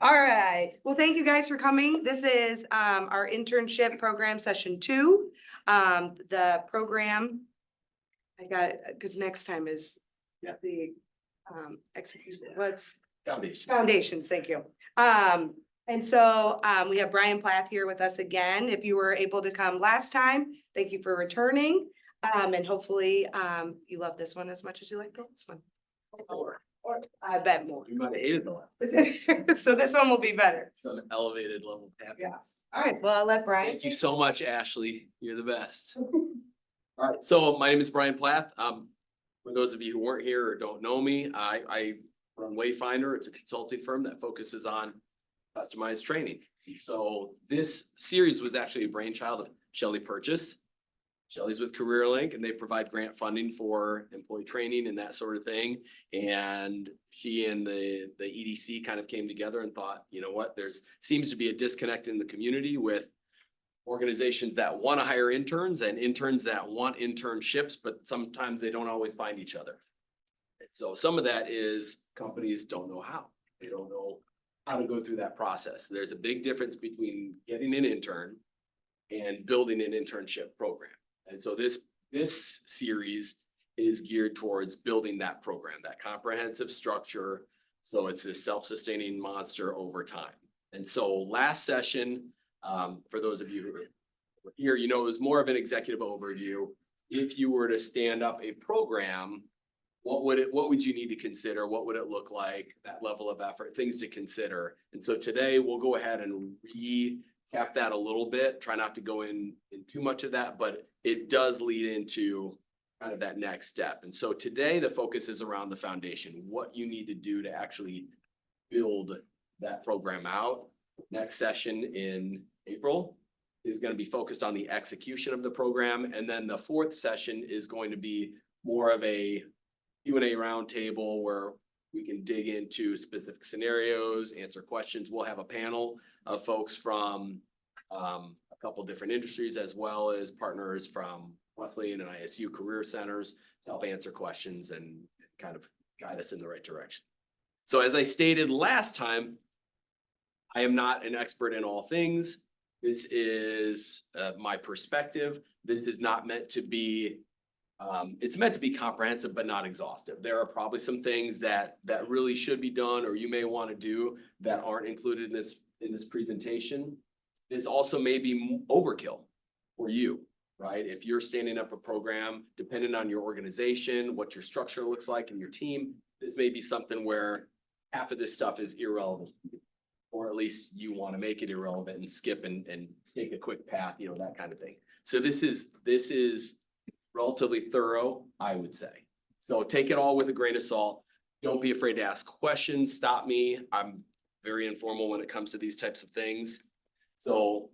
All right. Well, thank you guys for coming. This is our internship program session 2. The program, I got, because next time is the execution. What's foundations? Thank you. And so we have Brian Plath here with us again. If you were able to come last time, thank you for returning. And hopefully you love this one as much as you like this one. Or I bet more. You might have hated the last. So this one will be better. Some elevated level of happiness. Yes. All right. Well, I'll let Brian. Thank you so much, Ashley. You're the best. All right. So my name is Brian Plath. For those of you who weren't here or don't know me, I run Wayfinder. It's a consulting firm that focuses on customized training. So this series was actually a brainchild of Shelley Purchase. Shelley's with CareerLink and they provide grant funding for employee training and that sort of thing. And she and the EDC kind of came together and thought, you know what, there's seems to be a disconnect in the community with organizations that want to hire interns and interns that want internships, but sometimes they don't always find each other. So some of that is companies don't know how. They don't know how to go through that process. There's a big difference between getting an intern and building an internship program. And so this series is geared towards building that program, that comprehensive structure. So it's a self-sustaining monster over time. And so last session, for those of you who were here, you know, it was more of an executive overview. If you were to stand up a program, what would you need to consider? What would it look like? That level of effort, things to consider. And so today we'll go ahead and recap that a little bit. Try not to go in too much of that, but it does lead into kind of that next step. And so today the focus is around the foundation, what you need to do to actually build that program out. Next session in April is going to be focused on the execution of the program. And then the 4th session is going to be more of a Q&A roundtable where we can dig into specific scenarios, answer questions. We'll have a panel of folks from a couple different industries, as well as partners from Wesleyan and ISU career centers to help answer questions and kind of guide us in the right direction. So as I stated last time, I am not an expert in all things. This is my perspective. This is not meant to be, it's meant to be comprehensive, but not exhaustive. There are probably some things that really should be done or you may want to do that aren't included in this presentation. This also may be overkill for you, right? If you're standing up a program, depending on your organization, what your structure looks like and your team, this may be something where half of this stuff is irrelevant, or at least you want to make it irrelevant and skip and take a quick path, you know, that kind of thing. So this is relatively thorough, I would say. So take it all with a grain of salt. Don't be afraid to ask questions. Stop me. I'm very informal when it comes to these types of things. So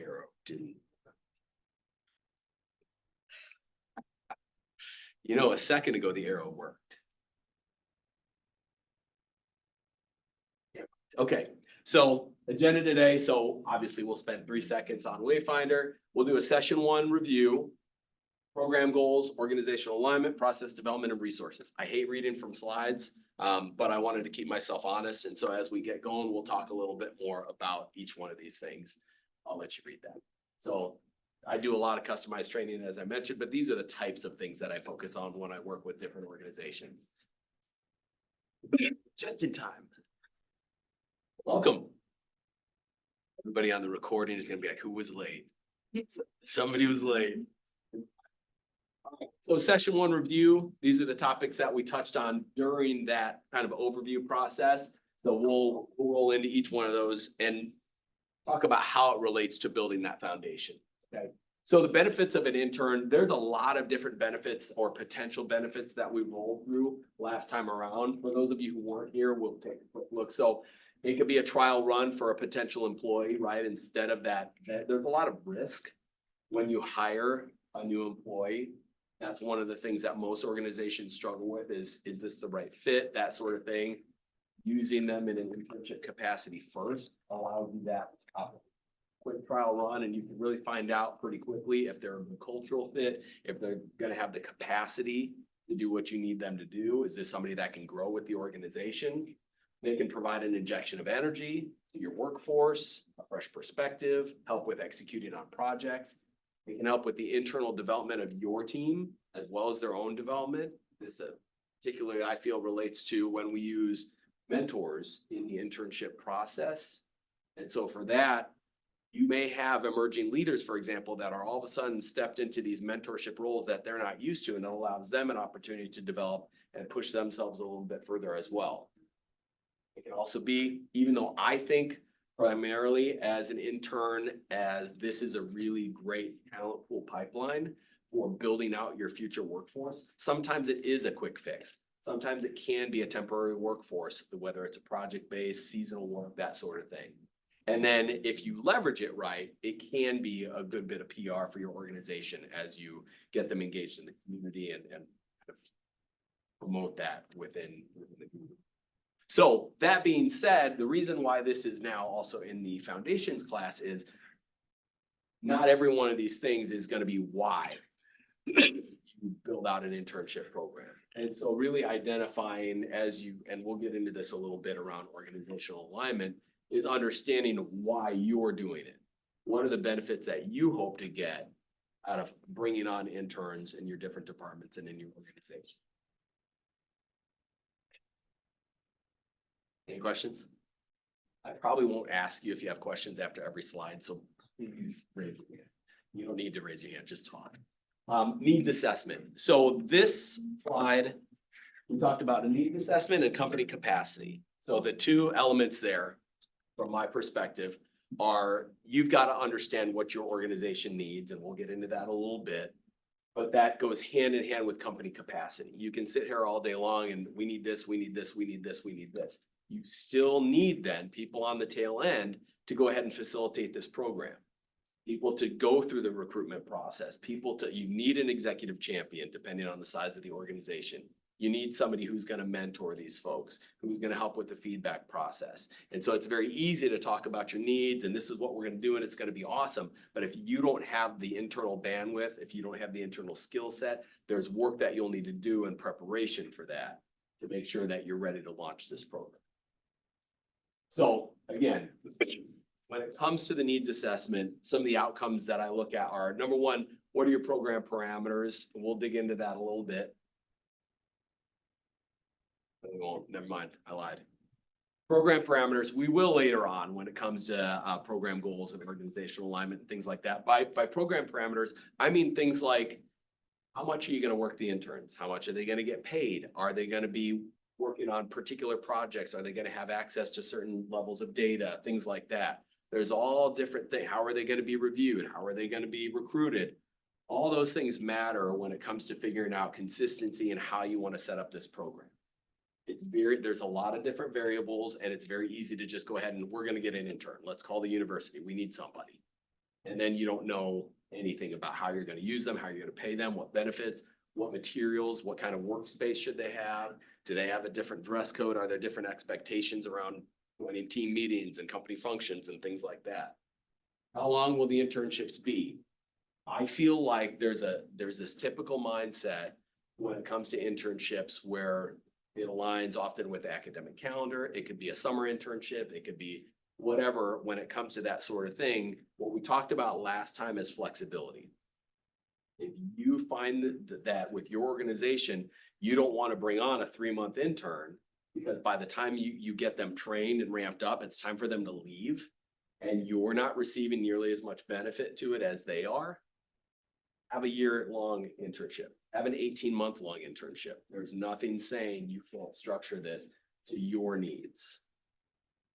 arrow didn't. You know, a second ago the arrow worked. Yeah. Okay, so agenda today. So obviously we'll spend 3 seconds on Wayfinder. We'll do a session 1 review, program goals, organizational alignment, process development, and resources. I hate reading from slides, but I wanted to keep myself honest. And so as we get going, we'll talk a little bit more about each one of these things. I'll let you read that. So I do a lot of customized training, as I mentioned, but these are the types of things that I focus on when I work with different organizations. Just in time. Welcome. Everybody on the recording is going to be like, who was late? Somebody was late. So session 1 review, these are the topics that we touched on during that kind of overview process. So we'll roll into each one of those and talk about how it relates to building that foundation. Okay. So the benefits of an intern, there's a lot of different benefits or potential benefits that we rolled through last time around. For those of you who weren't here, we'll take a quick look. So it could be a trial run for a potential employee, right? Instead of that, there's a lot of risk when you hire a new employee. That's one of the things that most organizations struggle with is this the right fit, that sort of thing. Using them in an internship capacity first allows you that quick trial run, and you can really find out pretty quickly if they're a cultural fit, if they're going to have the capacity to do what you need them to do? Is this somebody that can grow with the organization? They can provide an injection of energy to your workforce, a fresh perspective, help with executing on projects. They can help with the internal development of your team as well as their own development. This particularly, I feel, relates to when we use mentors in the internship process. And so for that, you may have emerging leaders, for example, that are all of a sudden stepped into these mentorship roles that they're not used to, and it allows them an opportunity to develop and push themselves a little bit further as well. It can also be, even though I think primarily as an intern, as this is a really great talent pool pipeline for building out your future workforce, sometimes it is a quick fix. Sometimes it can be a temporary workforce, whether it's a project-based, seasonal work, that sort of thing. And then if you leverage it right, it can be a good bit of PR for your organization as you get them engaged in the community and kind of promote that within the community. So that being said, the reason why this is now also in the foundations class is not every one of these things is going to be why you build out an internship program. And so really identifying as you, and we'll get into this a little bit around organizational alignment, is understanding why you're doing it. What are the benefits that you hope to get out of bringing on interns in your different departments and in your organization? Any questions? I probably won't ask you if you have questions after every slide, so please raise your hand. You don't need to raise your hand, just talk. Needs assessment. So this slide, we talked about a needs assessment and company capacity. So the two elements there, from my perspective, are you've got to understand what your organization needs, and we'll get into that a little bit. But that goes hand in hand with company capacity. You can sit here all day long and we need this, we need this, we need this, we need this. You still need then people on the tail end to go ahead and facilitate this program. People to go through the recruitment process, you need an executive champion depending on the size of the organization. You need somebody who's going to mentor these folks, who's going to help with the feedback process. And so it's very easy to talk about your needs and this is what we're going to do and it's going to be awesome. But if you don't have the internal bandwidth, if you don't have the internal skill set, there's work that you'll need to do in preparation for that to make sure that you're ready to launch this program. So again, when it comes to the needs assessment, some of the outcomes that I look at are, number one, what are your program parameters? And we'll dig into that a little bit. Oh, never mind, I lied. Program parameters, we will later on when it comes to program goals and organizational alignment and things like that. By program parameters, I mean things like, how much are you going to work the interns? How much are they going to get paid? Are they going to be working on particular projects? Are they going to have access to certain levels of data? Things like that. There's all different things. How are they going to be reviewed? How are they going to be recruited? All those things matter when it comes to figuring out consistency and how you want to set up this program. There's a lot of different variables and it's very easy to just go ahead and we're going to get an intern. Let's call the university. We need somebody. And then you don't know anything about how you're going to use them, how you're going to pay them, what benefits, what materials, what kind of workspace should they have? Do they have a different dress code? Are there different expectations around running team meetings and company functions and things like that? How long will the internships be? I feel like there's this typical mindset when it comes to internships where it aligns often with the academic calendar. It could be a summer internship. It could be whatever when it comes to that sort of thing. What we talked about last time is flexibility. If you find that with your organization, you don't want to bring on a 3-month intern because by the time you get them trained and ramped up, it's time for them to leave and you're not receiving nearly as much benefit to it as they are. Have a year-long internship. Have an 18-month-long internship. There's nothing saying you can't structure this to your needs.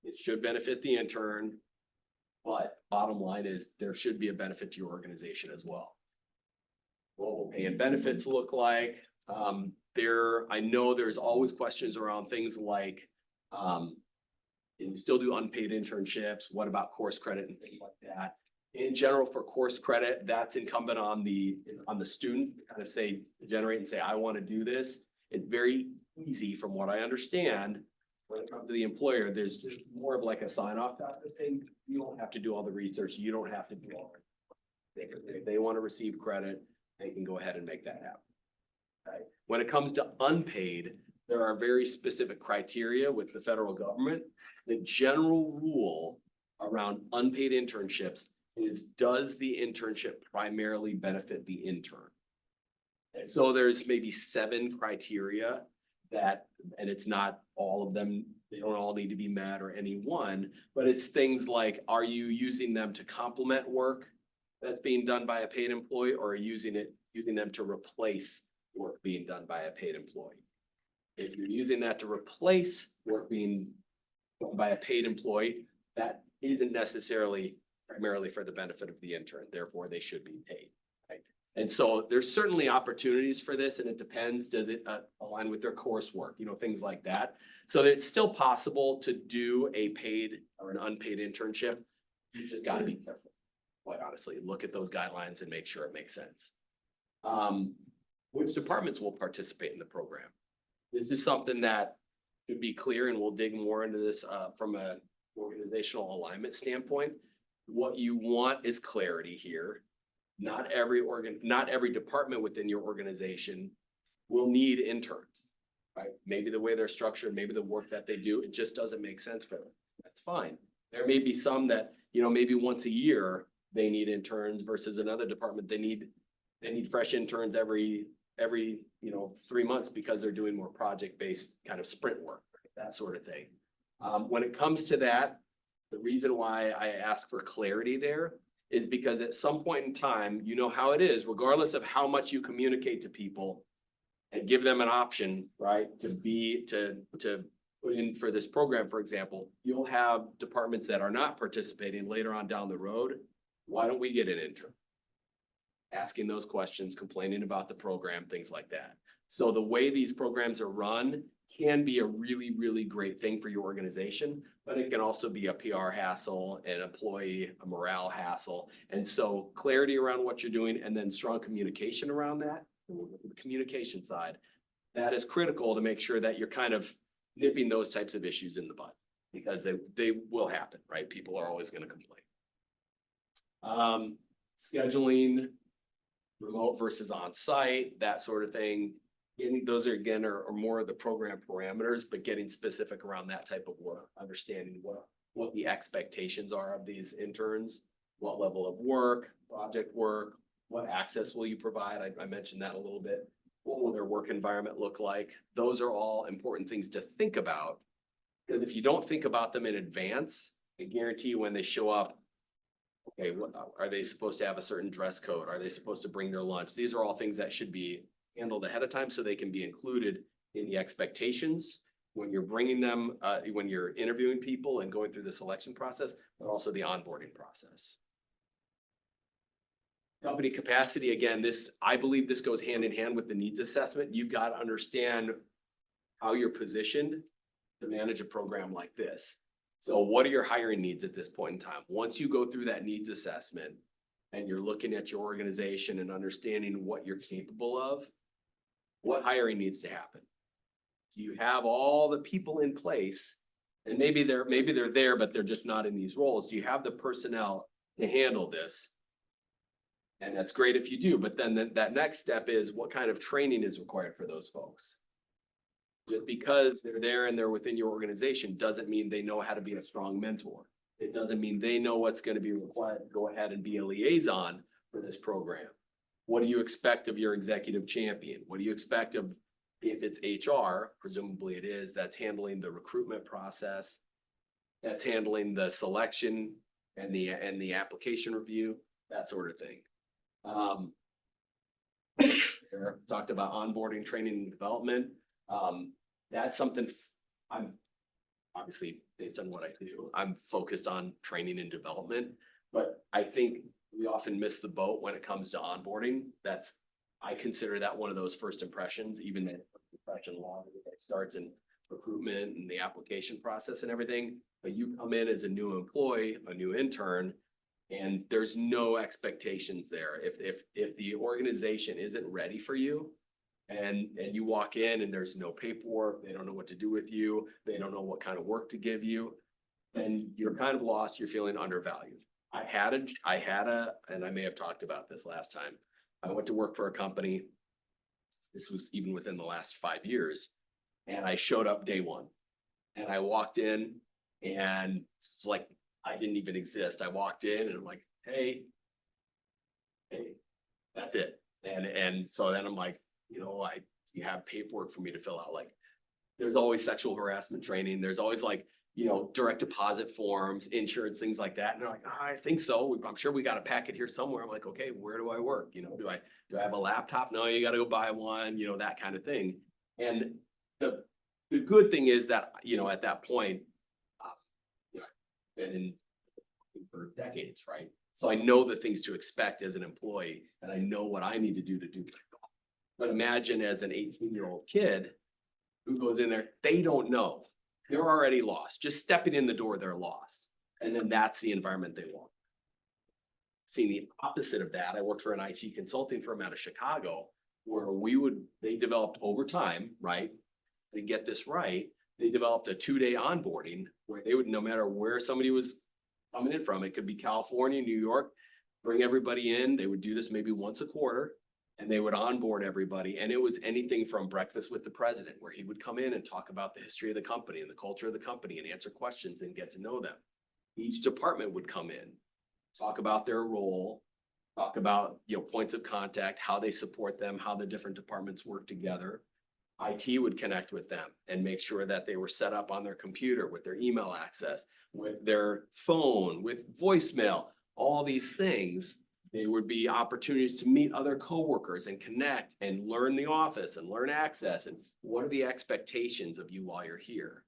It should benefit the intern, but bottom line is there should be a benefit to your organization as well. What will pay and benefits look like? I know there's always questions around things like, you still do unpaid internships. What about course credit and things like that? In general, for course credit, that's incumbent on the student to kind of generate and say, I want to do this. It's very easy from what I understand. When it comes to the employer, there's just more of like a sign-off type of thing. You don't have to do all the research. You don't have to do all it. If they want to receive credit, they can go ahead and make that happen. Right? When it comes to unpaid, there are very specific criteria with the federal government. The general rule around unpaid internships is, does the internship primarily benefit the intern? And so there's maybe 7 criteria that, and it's not all of them, they don't all need to be met or any one, but it's things like, are you using them to complement work that's being done by a paid employee, or are you using them to replace work being done by a paid employee? If you're using that to replace work being done by a paid employee, that isn't necessarily primarily for the benefit of the intern, therefore they should be paid. And so there's certainly opportunities for this, and it depends, does it align with their coursework, you know, things like that. So it's still possible to do a paid or an unpaid internship. You just gotta be careful, quite honestly. Look at those guidelines and make sure it makes sense. Which departments will participate in the program? This is something that should be clear, and we'll dig more into this from an organizational alignment standpoint. What you want is clarity here. Not every department within your organization will need interns, right? Maybe the way they're structured, maybe the work that they do, it just doesn't make sense for them. That's fine. There may be some that, you know, maybe once a year they need interns versus another department, they need fresh interns every, 3 months because they're doing more project-based kind of sprint work, that sort of thing. When it comes to that, the reason why I ask for clarity there is because at some point in time, you know how it is, regardless of how much you communicate to people and give them an option, right, to put in for this program, for example, you'll have departments that are not participating later on down the road. Why don't we get an intern? Asking those questions, complaining about the program, things like that. So the way these programs are run can be a really, really great thing for your organization, but it can also be a PR hassle, an employee, a morale hassle. And so clarity around what you're doing and then strong communication around that, the communication side, that is critical to make sure that you're kind of nipping those types of issues in the bud, because they will happen, right? People are always going to complain. Scheduling, remote versus on-site, that sort of thing. Those are again are more of the program parameters, but getting specific around that type of work, understanding what the expectations are of these interns, what level of work, project work, what access will you provide? I mentioned that a little bit. What will their work environment look like? Those are all important things to think about, because if you don't think about them in advance, I guarantee you when they show up, okay, what are they supposed to have a certain dress code? Are they supposed to bring their lunch? These are all things that should be handled ahead of time so they can be included in the expectations when you're bringing them, when you're interviewing people and going through the selection process, but also the onboarding process. Company capacity, again, I believe this goes hand in hand with the needs assessment. You've got to understand how you're positioned to manage a program like this. So what are your hiring needs at this point in time? Once you go through that needs assessment and you're looking at your organization and understanding what you're capable of, what hiring needs to happen? Do you have all the people in place? And maybe they're there, but they're just not in these roles. Do you have the personnel to handle this? And that's great if you do, but then that next step is, what kind of training is required for those folks? Just because they're there and they're within your organization doesn't mean they know how to be a strong mentor. It doesn't mean they know what's going to be required to go ahead and be a liaison for this program. What do you expect of your executive champion? What do you expect of, if it's HR, presumably it is, that's handling the recruitment process, that's handling the selection and the application review, that sort of thing. Talked about onboarding, training, and development. That's something I'm obviously, based on what I do, I'm focused on training and development, but I think we often miss the boat when it comes to onboarding. I consider that one of those first impressions, even the impression law that starts in recruitment and the application process and everything. But you come in as a new employee, a new intern, and there's no expectations there. If the organization isn't ready for you, and you walk in and there's no paperwork, they don't know what to do with you, they don't know what kind of work to give you, then you're kind of lost, you're feeling undervalued. I had a, and I may have talked about this last time. I went to work for a company This was even within the last 5 years. And I showed up day one and I walked in and it's like, I didn't even exist. I walked in and I'm like, hey, that's it. And so then I'm like, you have paperwork for me to fill out. Like, there's always sexual harassment training. There's always like, direct deposit forms, insurance, things like that. And they're like, I think so. I'm sure we got a packet here somewhere. I'm like, okay, where do I work? Do I have a laptop? No, you got to go buy one, that kind of thing. And the good thing is that, at that point, I've been in for decades, right? So I know the things to expect as an employee and I know what I need to do. But imagine as an 18-year-old kid who goes in there, they don't know. They're already lost. Just stepping in the door, they're lost. And then that's the environment they want. Seeing the opposite of that, I worked for an IT consulting firm out of Chicago where they developed over time, right? To get this right, they developed a 2-day onboarding where they would, no matter where somebody was coming in from, it could be California, New York, bring everybody in. They would do this maybe once a quarter. And they would onboard everybody. And it was anything from breakfast with the president, where he would come in and talk about the history of the company and the culture of the company and answer questions and get to know them. Each department would come in, talk about their role, talk about, points of contact, how they support them, how the different departments work together. IT would connect with them and make sure that they were set up on their computer with their email access, with their phone, with voicemail, all these things. There would be opportunities to meet other coworkers and connect and learn the office and learn access and what are the expectations of you while you're here.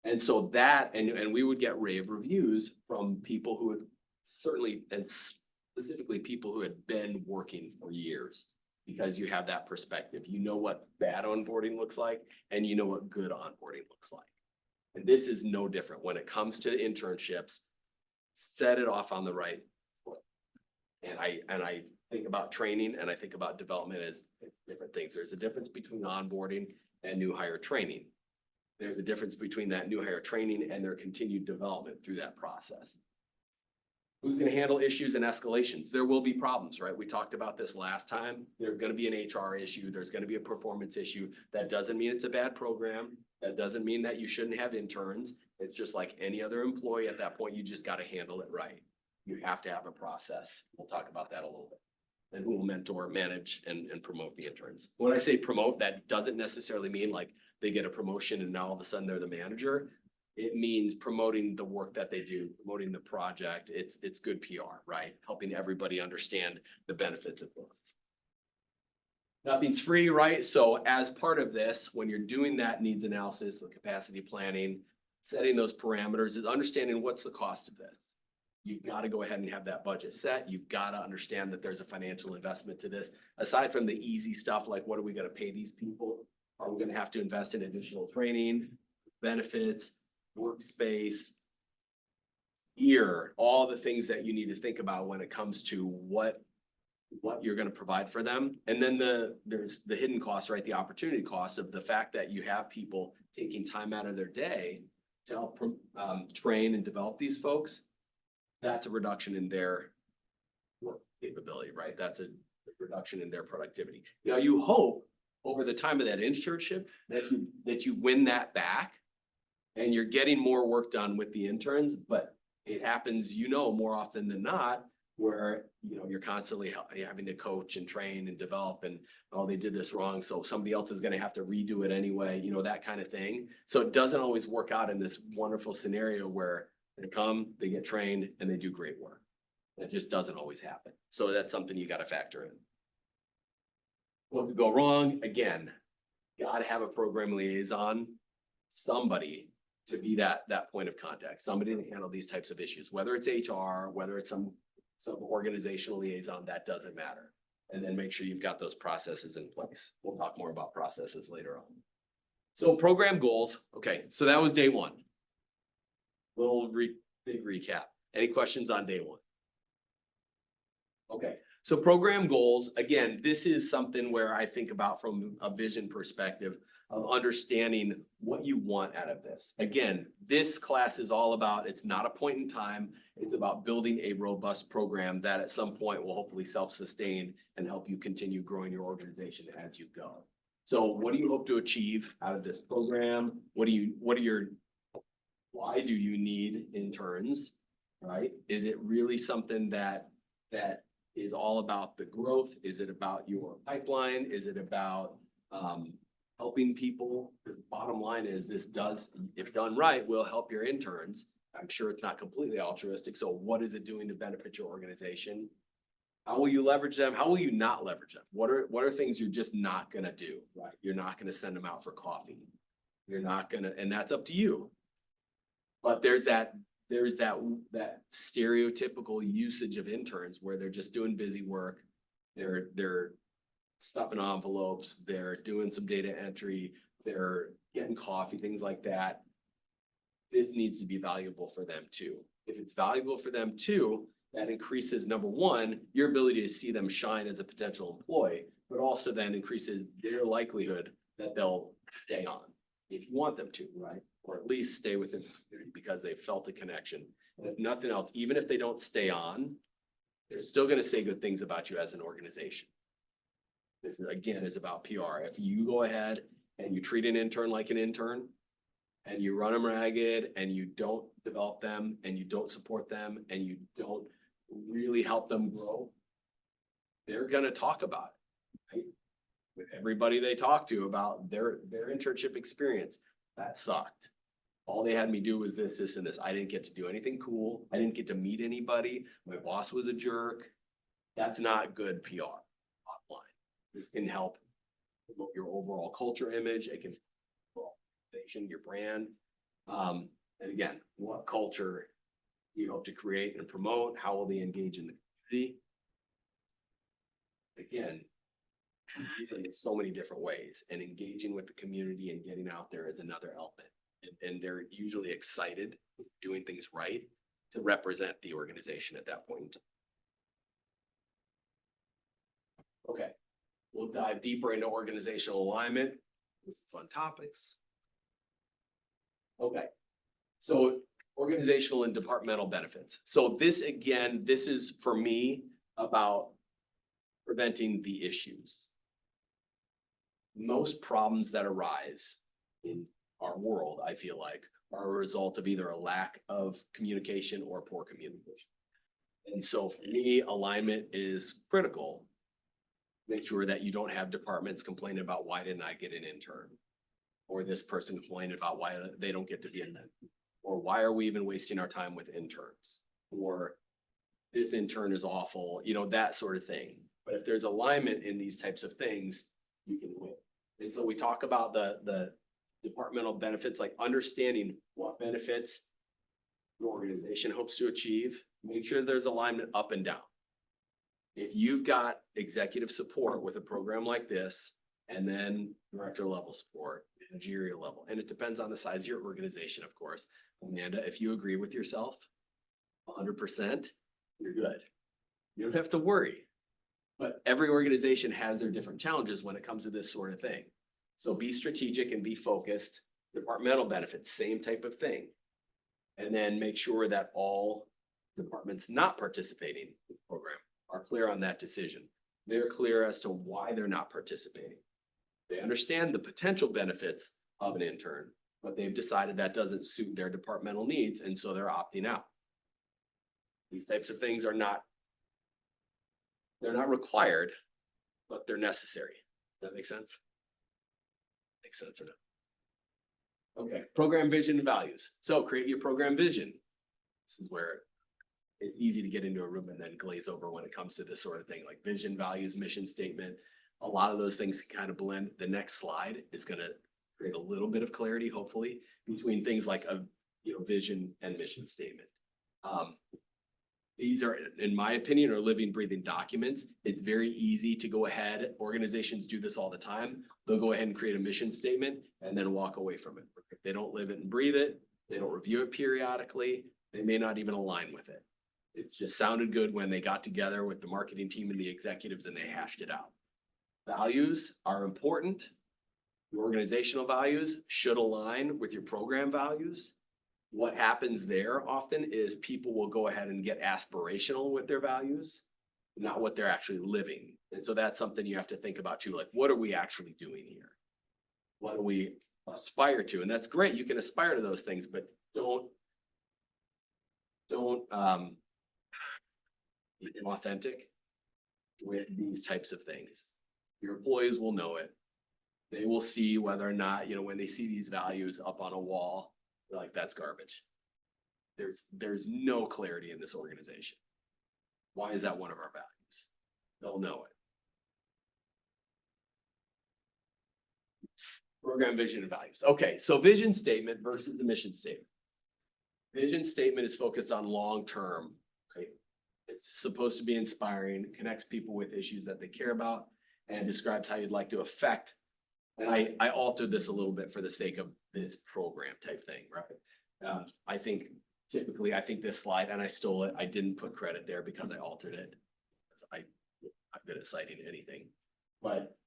And so that, and we would get rave reviews from people who had certainly, and specifically people who had been working for years, because you have that perspective. You know what bad onboarding looks like and you know what good onboarding looks like. And this is no different when it comes to internships. Set it off on the right foot. And I think about training and I think about development as different things. There's a difference between onboarding and new hire training. There's a difference between that new hire training and their continued development through that process. Who's going to handle issues and escalations? There will be problems, right? We talked about this last time. There's going to be an HR issue. There's going to be a performance issue. That doesn't mean it's a bad program. That doesn't mean that you shouldn't have interns. It's just like any other employee at that point, you just got to handle it right. You have to have a process. We'll talk about that a little bit. And who will mentor, manage, and promote the interns. When I say promote, that doesn't necessarily mean like they get a promotion and now all of a sudden they're the manager. It means promoting the work that they do, promoting the project. It's good PR, right? Helping everybody understand the benefits of both. Nothing's free, right? So as part of this, when you're doing that needs analysis, the capacity planning, setting those parameters, is understanding what's the cost of this. You've got to go ahead and have that budget set. You've got to understand that there's a financial investment to this. Aside from the easy stuff, like what are we going to pay these people? Are we going to have to invest in additional training, benefits, workspace, gear, all the things that you need to think about when it comes to what you're going to provide for them. And then there's the hidden costs, right? The opportunity costs of the fact that you have people taking time out of their day to help train and develop these folks. That's a reduction in their work capability, right? That's a reduction in their productivity. Now, you hope over the time of that internship that you win that back and you're getting more work done with the interns, but it happens, more often than not, where, you're constantly having to coach and train and develop and, oh, they did this wrong, so somebody else is going to have to redo it anyway, that kind of thing. So it doesn't always work out in this wonderful scenario where they come, they get trained, and they do great work. It just doesn't always happen. So that's something you got to factor in. What could go wrong? Again, got to have a program liaison, somebody to be that point of contact, somebody to handle these types of issues, whether it's HR, whether it's some organizational liaison, that doesn't matter. And then make sure you've got those processes in place. We'll talk more about processes later on. So program goals. Okay, so that was day one. Little big recap. Any questions on day one? Okay, so program goals, again, this is something where I think about from a vision perspective of understanding what you want out of this. Again, this class is all about, it's not a point in time, it's about building a robust program that at some point will hopefully self-sustain and help you continue growing your organization as you go. So what do you hope to achieve out of this program? Why do you need interns, right? Is it really something that is all about the growth? Is it about your pipeline? Is it about helping people? Because the bottom line is this does, if done right, will help your interns. I'm sure it's not completely altruistic. So what is it doing to benefit your organization? How will you leverage them? How will you not leverage them? What are things you're just not gonna do, right? You're not gonna send them out for coffee. You're not gonna, and that's up to you. But there's that stereotypical usage of interns where they're just doing busy work. They're stuffing envelopes, they're doing some data entry, they're getting coffee, things like that. This needs to be valuable for them too. If it's valuable for them too, that increases, number one, your ability to see them shine as a potential employee, but also then increases their likelihood that they'll stay on if you want them to, right? Or at least stay within the community because they've felt a connection. And if nothing else, even if they don't stay on, they're still gonna say good things about you as an organization. This is, again, is about PR. If you go ahead and you treat an intern like an intern, and you run them ragged, and you don't develop them, and you don't support them, and you don't really help them grow, they're gonna talk about it, right? With everybody they talk to about their internship experience. That sucked. All they had me do was this, this, and this. I didn't get to do anything cool. I didn't get to meet anybody. My boss was a jerk. That's not good PR. Bottom line. This can help promote your overall culture image. It can your brand. And again, what culture do you hope to create and promote? How will they engage in the community? Again, in so many different ways, and engaging with the community and getting out there is another element. And they're usually excited with doing things right to represent the organization at that point in time. Okay, we'll dive deeper into organizational alignment with some fun topics. Okay, so organizational and departmental benefits. So this, again, this is for me about preventing the issues. Most problems that arise in our world, I feel like, are a result of either a lack of communication or poor communication. And so for me, alignment is critical. Make sure that you don't have departments complaining about why didn't I get an intern? Or this person complaining about why they don't get to be in them. Or why are we even wasting our time with interns? Or this intern is awful, you know, that sort of thing. But if there's alignment in these types of things, you can win. And so we talk about the departmental benefits, like understanding what benefits the organization hopes to achieve. Make sure there's alignment up and down. If you've got executive support with a program like this, and then director level support, managerial level, and it depends on the size of your organization, of course. Amanda, if you agree with yourself 100%, you're good. You don't have to worry. But every organization has their different challenges when it comes to this sort of thing. So be strategic and be focused. Departmental benefits, same type of thing. And then make sure that all departments not participating in the program are clear on that decision. They're clear as to why they're not participating. They understand the potential benefits of an intern, but they've decided that doesn't suit their departmental needs, and so they're opting out. These types of things are not, they're not required, but they're necessary. Does that make sense? Makes sense or not? Okay, program vision and values. So create your program vision. This is where it's easy to get into a room and then glaze over when it comes to this sort of thing, like vision, values, mission statement. A lot of those things kind of blend. The next slide is going to create a little bit of clarity, hopefully, between things like a vision and mission statement. These are, in my opinion, are living, breathing documents. It's very easy to go ahead. Organizations do this all the time. They'll go ahead and create a mission statement and then walk away from it. If they don't live it and breathe it, they don't review it periodically, they may not even align with it. It just sounded good when they got together with the marketing team and the executives and they hashed it out. Values are important. Your organizational values should align with your program values. What happens there often is people will go ahead and get aspirational with their values, not what they're actually living. And so that's something you have to think about too. Like, what are we actually doing here? What do we aspire to? And that's great. You can aspire to those things, but don't be inauthentic with these types of things. Your employees will know it. They will see whether or not, when they see these values up on a wall, they're like, that's garbage. There's no clarity in this organization. Why is that one of our values? They'll know it. Program vision and values. Okay, so vision statement versus the mission statement. Vision statement is focused on long-term, right? It's supposed to be inspiring, connects people with issues that they care about, and describes how you'd like to affect. And I altered this a little bit for the sake of this program type thing, right? I think this slide, and I stole it, I didn't put credit there because I altered it. I'm good at citing anything, but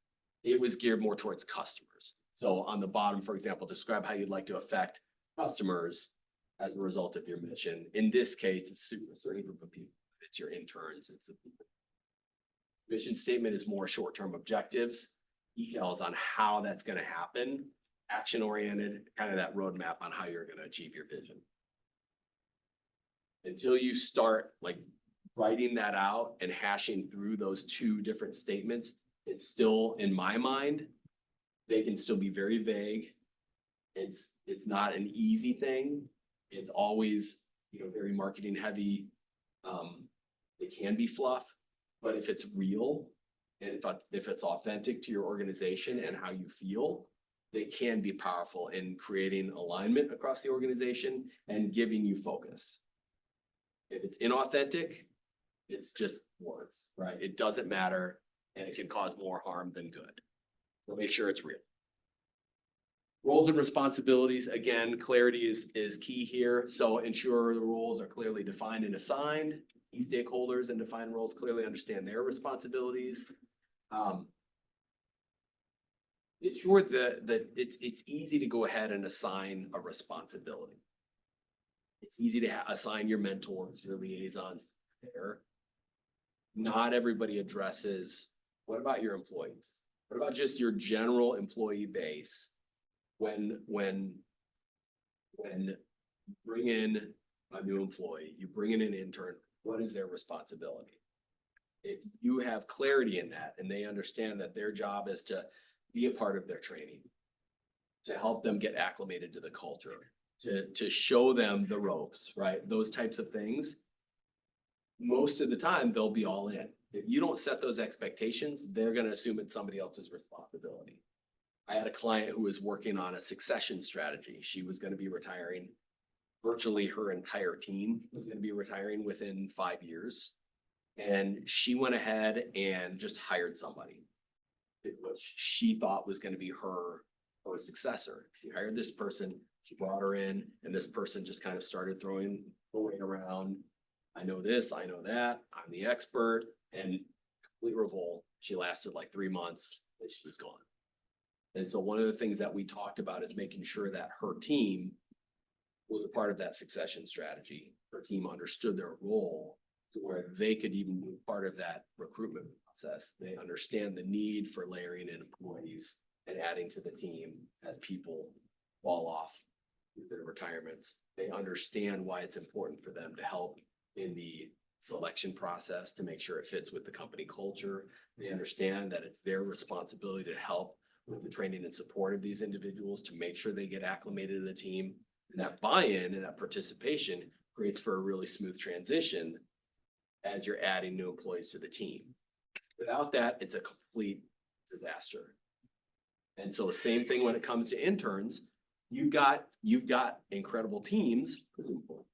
it was geared more towards customers. So on the bottom, for example, describe how you'd like to affect customers as a result of your mission. In this case, it's a certain group of people. It's your interns. It's the people. Mission statement is more short-term objectives, details on how that's going to happen, action-oriented, kind of that roadmap on how you're going to achieve your vision. Until you start like writing that out and hashing through those two different statements, it's still, in my mind, they can still be very vague. It's not an easy thing. It's always, very marketing heavy. It can be fluff, but if it's real and if it's authentic to your organization and how you feel, they can be powerful in creating alignment across the organization and giving you focus. If it's inauthentic, it's just words, right? It doesn't matter and it can cause more harm than good. So make sure it's real. Roles and responsibilities, again, clarity is key here. So ensure the roles are clearly defined and assigned. Key stakeholders and defined roles clearly understand their responsibilities. Ensure that it's easy to go ahead and assign a responsibility. It's easy to assign your mentors, your liaisons there. Not everybody addresses, what about your employees? What about just your general employee base? When you bring in a new employee, you bring in an intern, what is their responsibility? If you have clarity in that and they understand that their job is to be a part of their training, to help them get acclimated to the culture, to show them the ropes, right? Those types of things. Most of the time, they'll be all in. If you don't set those expectations, they're going to assume it's somebody else's responsibility. I had a client who was working on a succession strategy. She was going to be retiring. Virtually her entire team was going to be retiring within 5 years. And she went ahead and just hired somebody, which she thought was going to be her successor. She hired this person, she brought her in, and this person just kind of started throwing the weight around. I know this, I know that, I'm the expert, and complete revolt. She lasted like 3 months and she was gone. And so one of the things that we talked about is making sure that her team was a part of that succession strategy. Her team understood their role to where they could even be part of that recruitment process. They understand the need for layering in employees and adding to the team as people fall off with their retirements. They understand why it's important for them to help in the selection process to make sure it fits with the company culture. They understand that it's their responsibility to help with the training and support of these individuals to make sure they get acclimated to the team. And that buy-in and that participation creates for a really smooth transition as you're adding new employees to the team. Without that, it's a complete disaster. And so same thing when it comes to interns, you've got incredible teams, presumably.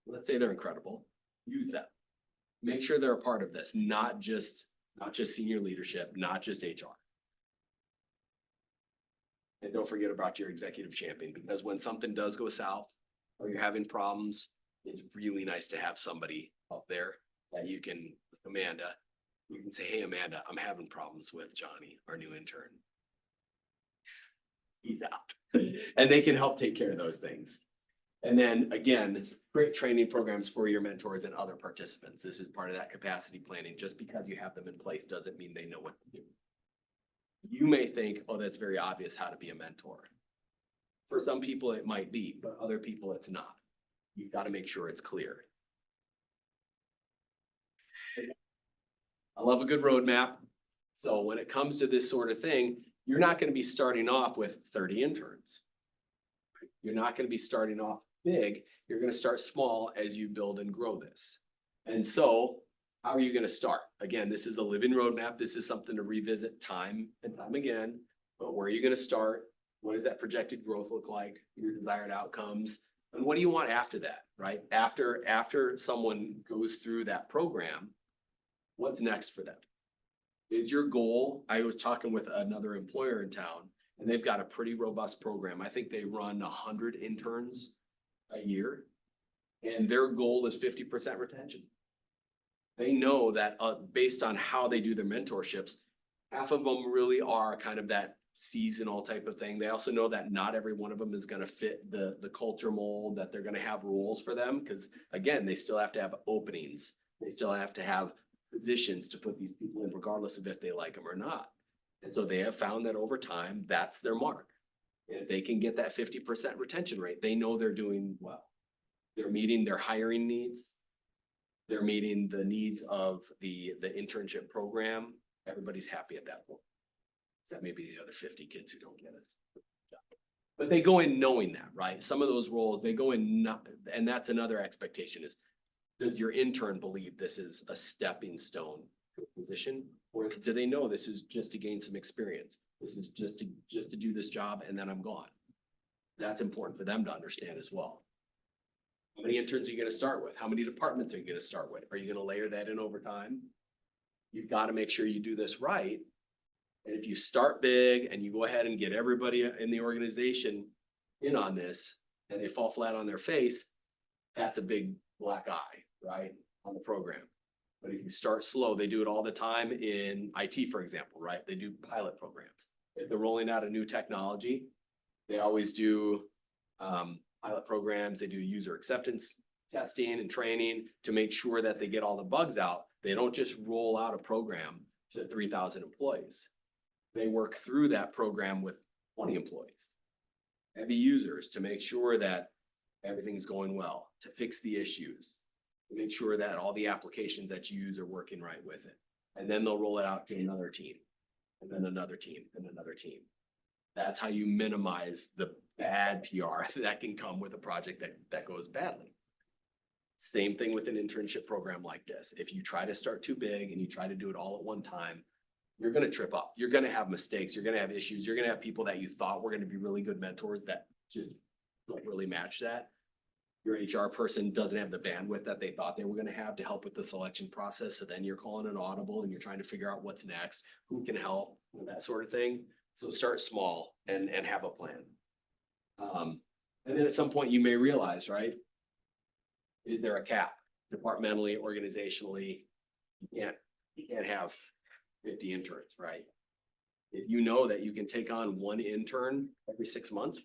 Let's say they're incredible. Use them. Make sure they're a part of this, not just senior leadership, not just HR. And don't forget about your executive champion, because when something does go south or you're having problems, it's really nice to have somebody up there that you can, Amanda, you can say, hey, Amanda, I'm having problems with Johnny, our new intern. He's out. And they can help take care of those things. And then again, great training programs for your mentors and other participants. This is part of that capacity planning. Just because you have them in place doesn't mean they know what to do. You may think, oh, that's very obvious how to be a mentor. For some people, it might be, but other people, it's not. You've got to make sure it's clear. I love a good roadmap. So when it comes to this sort of thing, you're not going to be starting off with 30 interns. You're not going to be starting off big. You're going to start small as you build and grow this. And so how are you going to start? Again, this is a living roadmap. This is something to revisit time and time again. But where are you going to start? What does that projected growth look like? Your desired outcomes? And what do you want after that, right? After someone goes through that program, what's next for them? Is your goal? I was talking with another employer in town, and they've got a pretty robust program. I think they run 100 interns a year, and their goal is 50% retention. They know that based on how they do their mentorships, half of them really are kind of that seasonal type of thing. They also know that not every one of them is going to fit the culture mold, that they're going to have roles for them. Because again, they still have to have openings. They still have to have positions to put these people in, regardless of if they like them or not. And so they have found that over time, that's their mark. And if they can get that 50% retention rate, they know they're doing well. They're meeting their hiring needs. They're meeting the needs of the internship program. Everybody's happy at that point. Except maybe the other 50 kids who don't get it. But they go in knowing that, right? Some of those roles, they go in not, and that's another expectation is, does your intern believe this is a stepping stone to a position? Or do they know this is just to gain some experience? This is just to do this job and then I'm gone. That's important for them to understand as well. How many interns are you going to start with? How many departments are you going to start with? Are you going to layer that in over time? You've got to make sure you do this right. And if you start big and you go ahead and get everybody in the organization in on this and they fall flat on their face, that's a big black eye, right, on the program. But if you start slow, they do it all the time in IT, for example, right? They do pilot programs. If they're rolling out a new technology, they always do pilot programs. They do user acceptance testing and training to make sure that they get all the bugs out. They don't just roll out a program to 3,000 employees. They work through that program with 20 employees, heavy users, to make sure that everything's going well, to fix the issues, to make sure that all the applications that you use are working right with it. And then they'll roll it out to another team, and then another team, and another team. That's how you minimize the bad PR that can come with a project that goes badly. Same thing with an internship program like this. If you try to start too big and you try to do it all at one time, you're going to trip up. You're going to have mistakes. You're going to have issues. You're going to have people that you thought were going to be really good mentors that just don't really match that. Your HR person doesn't have the bandwidth that they thought they were going to have to help with the selection process. So then you're calling an audible and you're trying to figure out what's next, who can help, that sort of thing. So start small and have a plan. And then at some point you may realize, right? Is there a cap departmentally, organizationally? You can't have 50 interns, right? If you know that you can take on one intern every 6 months,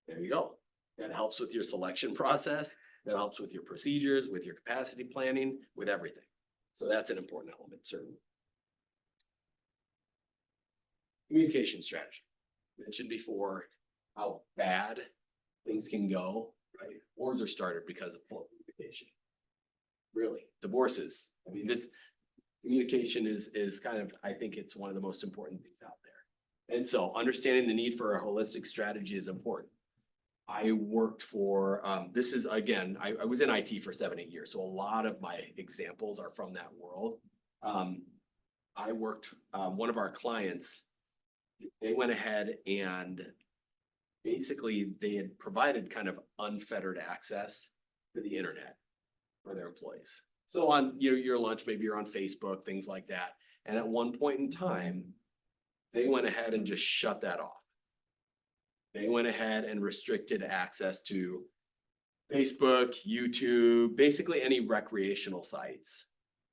there you go. That helps with your selection process. That helps with your procedures, with your capacity planning, with everything. So that's an important element, certainly. Communication strategy. Mentioned before how bad things can go, right? Wars are started because of poor communication. Really, divorces. I mean, this communication is kind of, I think it's one of the most important things out there. And so understanding the need for a holistic strategy is important. I worked for, this is again, I was in IT for 7-8 years. So a lot of my examples are from that world. I worked, one of our clients, they went ahead and basically they had provided kind of unfettered access to the internet for their employees. So on your lunch, maybe you're on Facebook, things like that. And at one point in time, they went ahead and just shut that off. They went ahead and restricted access to Facebook, YouTube, basically any recreational sites,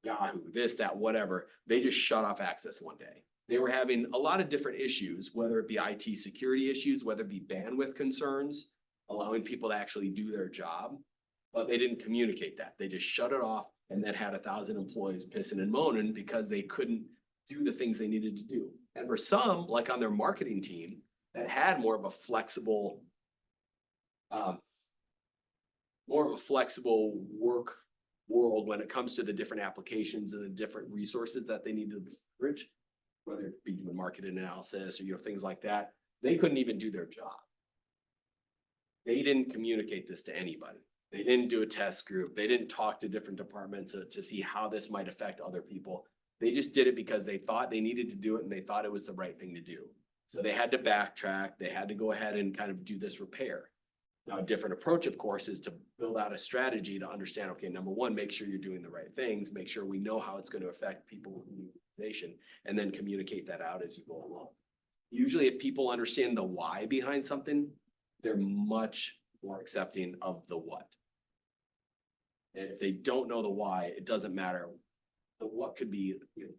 Yahoo, this, that, whatever. They just shut off access one day. They were having a lot of different issues, whether it be IT security issues, whether it be bandwidth concerns, allowing people to actually do their job, but they didn't communicate that. They just shut it off and then had 1,000 employees pissing and moaning because they couldn't do the things they needed to do. And for some, like on their marketing team, that had more of a flexible work world when it comes to the different applications and the different resources that they need to leverage, whether it be doing market analysis or, things like that, they couldn't even do their job. They didn't communicate this to anybody. They didn't do a test group. They didn't talk to different departments to see how this might affect other people. They just did it because they thought they needed to do it and they thought it was the right thing to do. So they had to backtrack. They had to go ahead and kind of do this repair. Now, a different approach, of course, is to build out a strategy to understand, okay, number one, make sure you're doing the right things, make sure we know how it's going to affect people in the organization, and then communicate that out as you go along. Usually, if people understand the why behind something, they're much more accepting of the what. And if they don't know the why, it doesn't matter. The what could be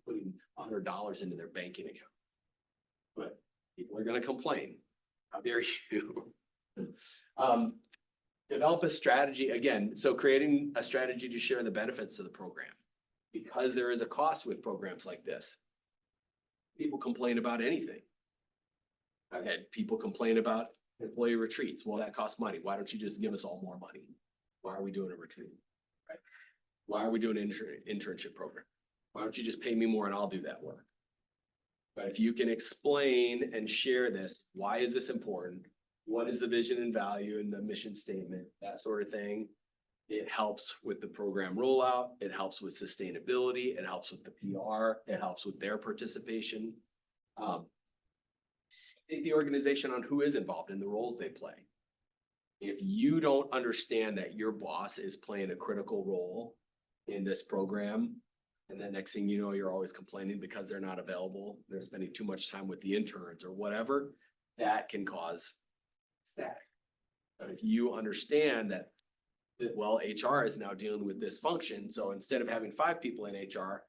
putting $100 into their banking account. But people are going to complain. How dare you? Develop a strategy again. So creating a strategy to share the benefits of the program, because there is a cost with programs like this. People complain about anything. I've had people complain about employee retreats. Well, that costs money. Why don't you just give us all more money? Why are we doing a retreat? Right? Why are we doing an internship program? Why don't you just pay me more and I'll do that work? But if you can explain and share this, why is this important? What is the vision and value and the mission statement, that sort of thing? It helps with the program rollout. It helps with sustainability. It helps with the PR. It helps with their participation. Take the organization on who is involved in the roles they play. If you don't understand that your boss is playing a critical role in this program, and then next thing you know, you're always complaining because they're not available, they're spending too much time with the interns or whatever, that can cause static. But if you understand that, well, HR is now dealing with this function, so instead of having 5 people in HR,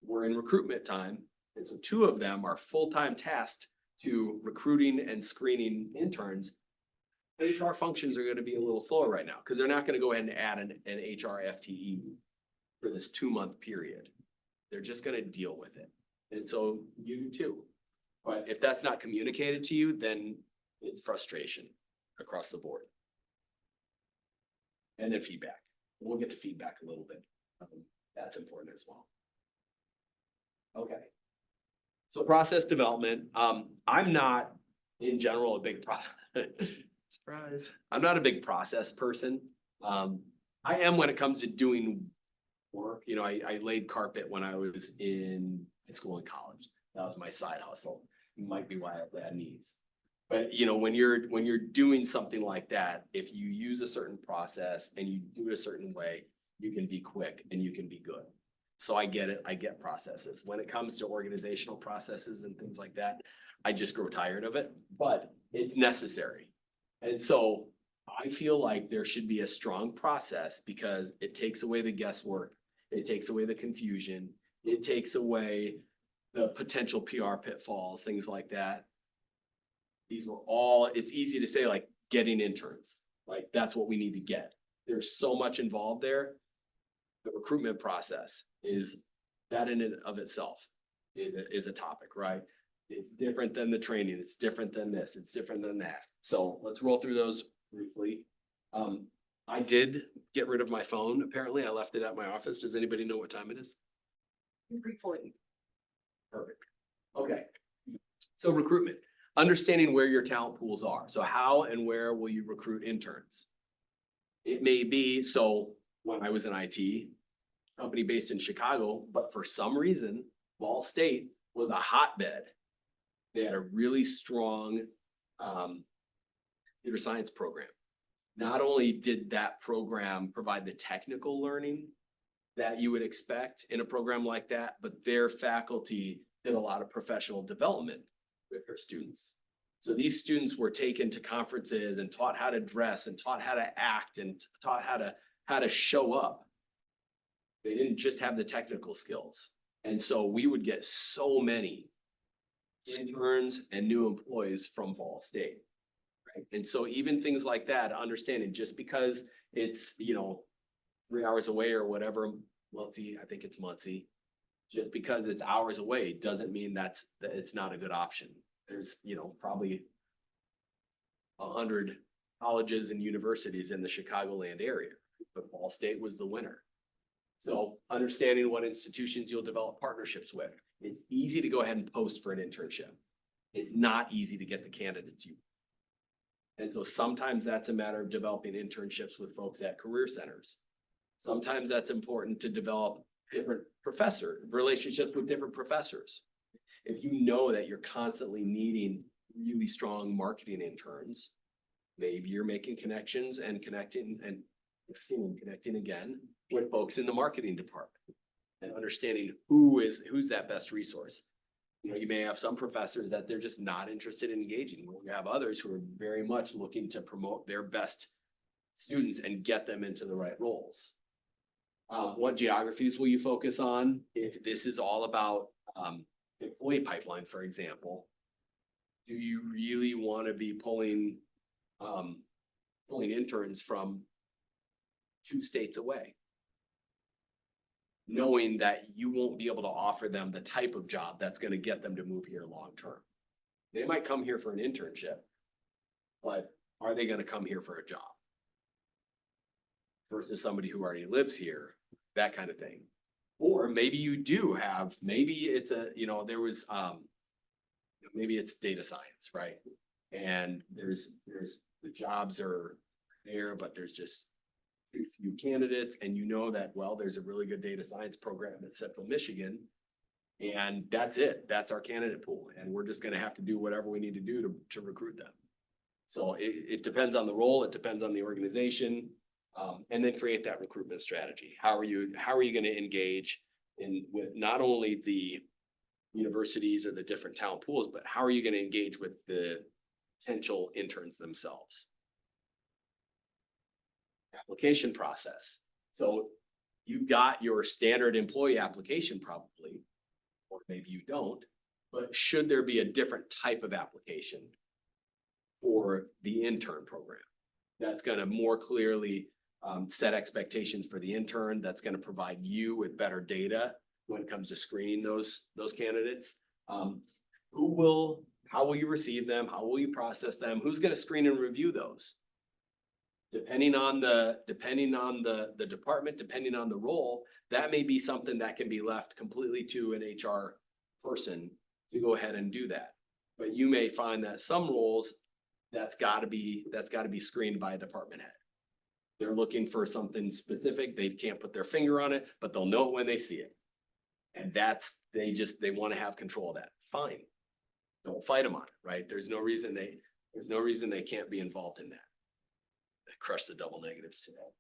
we're in recruitment time, and so 2 of them are full-time tasked to recruiting and screening interns. HR functions are going to be a little slower right now because they're not going to go ahead and add an HR FTE for this 2-month period. They're just going to deal with it. And so you do too. But if that's not communicated to you, then it's frustration across the board. And then feedback. We'll get to feedback a little bit. That's important as well. Okay. So process development. I'm not in general a big surprise. I'm not a big process person. I am when it comes to doing work. I laid carpet when I was in high school and college. That was my side hustle. It might be why I have bad knees. But when you're doing something like that, if you use a certain process and you do it a certain way, you can be quick and you can be good. So I get it. I get processes. When it comes to organizational processes and things like that, I just grow tired of it, but it's necessary. And so I feel like there should be a strong process because it takes away the guesswork. It takes away the confusion. It takes away the potential PR pitfalls, things like that. These were all, it's easy to say like getting interns, like that's what we need to get. There's so much involved there. The recruitment process is that in and of itself is a topic, right? It's different than the training. It's different than this. It's different than that. So let's roll through those briefly. I did get rid of my phone. Apparently I left it at my office. Does anybody know what time it is? 3:40. Perfect. Okay. So recruitment, understanding where your talent pools are. So how and where will you recruit interns? It may be, so when I was in IT, company based in Chicago, but for some reason, Ball State was a hotbed. They had a really strong computer science program. Not only did that program provide the technical learning that you would expect in a program like that, but their faculty did a lot of professional development with their students. So these students were taken to conferences and taught how to dress and taught how to act and taught how to show up. They didn't just have the technical skills. And so we would get so many interns and new employees from Ball State. Right? And so even things like that, understanding just because it's, 3 hours away or whatever, Muncie, I think it's Muncie, Just because it's hours away doesn't mean that it's not a good option. There's, probably 100 colleges and universities in the Chicagoland area, but Ball State was the winner. So understanding what institutions you'll develop partnerships with. It's easy to go ahead and post for an internship. It's not easy to get the candidates you. And so sometimes that's a matter of developing internships with folks at career centers. Sometimes that's important to develop different relationships with different professors. If you know that you're constantly needing really strong marketing interns, maybe you're making connections and connecting again with folks in the marketing department and understanding who's that best resource. You may have some professors that they're just not interested in engaging. You have others who are very much looking to promote their best students and get them into the right roles. What geographies will you focus on? If this is all about employee pipeline, for example, do you really want to be pulling interns from 2 states away, knowing that you won't be able to offer them the type of job that's going to get them to move here long term? They might come here for an internship, but are they going to come here for a job versus somebody who already lives here? That kind of thing. Or maybe you do have, maybe it's maybe it's data science, right? And there's the jobs are there, but there's just a few candidates, and that, well, there's a really good data science program at Central Michigan, and that's it. That's our candidate pool, and we're just going to have to do whatever we need to do to recruit them. So it depends on the role, it depends on the organization, and then create that recruitment strategy. How are you going to engage with not only the universities or the different talent pools, but how are you going to engage with the potential interns themselves? Application process. So you've got your standard employee application probably, or maybe you don't, but should there be a different type of application for the intern program that's going to more clearly set expectations for the intern, that's going to provide you with better data when it comes to screening those candidates? How will you receive them? How will you process them? Who's going to screen and review those? Depending on the department, depending on the role, that may be something that can be left completely to an HR person to go ahead and do that. But you may find that some roles that's got to be screened by a department head. They're looking for something specific. They can't put their finger on it, but they'll know it when they see it. And they want to have control of that. Fine. Don't fight them on it, right? There's no reason they can't be involved in that. Crush the double negatives today.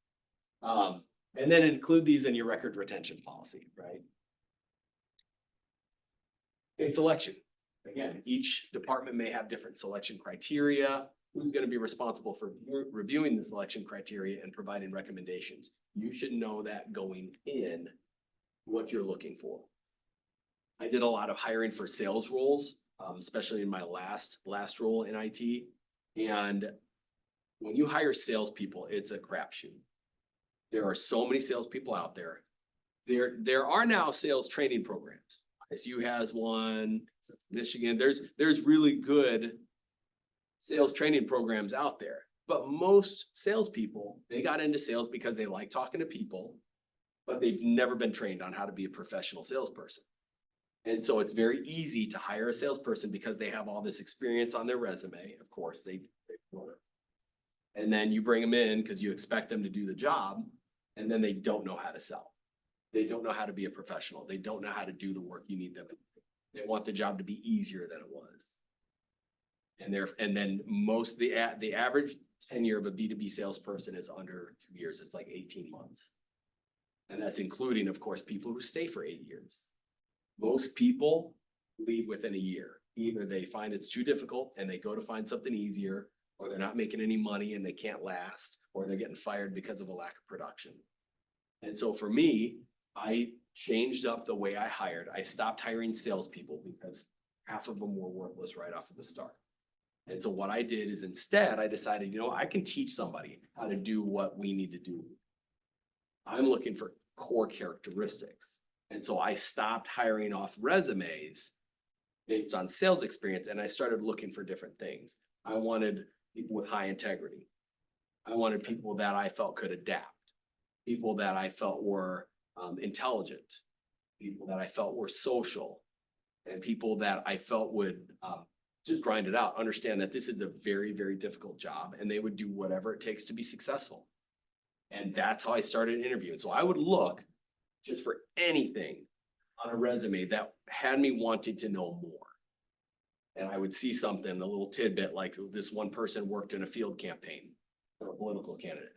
And then include these in your record retention policy, right? A selection. Again, each department may have different selection criteria. Who's going to be responsible for reviewing the selection criteria and providing recommendations? You should know that going in what you're looking for. I did a lot of hiring for sales roles, especially in my last role in IT. And when you hire salespeople, it's a crapshoot. There are so many salespeople out there. There are now sales training programs. ISU has one, Michigan. There's really good sales training programs out there. But most salespeople, they got into sales because they like talking to people, but they've never been trained on how to be a professional salesperson. And so it's very easy to hire a salesperson because they have all this experience on their resume. Of course, they work. And then you bring them in because you expect them to do the job, and then they don't know how to sell. They don't know how to be a professional. They don't know how to do the work you need them to do. They want the job to be easier than it was. And then the average tenure of a B2B salesperson is under 2 years. It's like 18 months. And that's including, of course, people who stay for 8 years. Most people leave within a year. Either they find it's too difficult and they go to find something easier, or they're not making any money and they can't last, or they're getting fired because of a lack of production. And so for me, I changed up the way I hired. I stopped hiring salespeople because half of them were worthless right off of the start. And so what I did is instead I decided, I can teach somebody how to do what we need to do. I'm looking for core characteristics. And so I stopped hiring off resumes based on sales experience, and I started looking for different things. I wanted people with high integrity. I wanted people that I felt could adapt, people that I felt were intelligent, people that I felt were social, and people that I felt would just grind it out, understand that this is a very, very difficult job, and they would do whatever it takes to be successful. And that's how I started interviewing. So I would look just for anything on a resume that had me wanting to know more. And I would see something, a little tidbit, like this one person worked in a field campaign for a political candidate.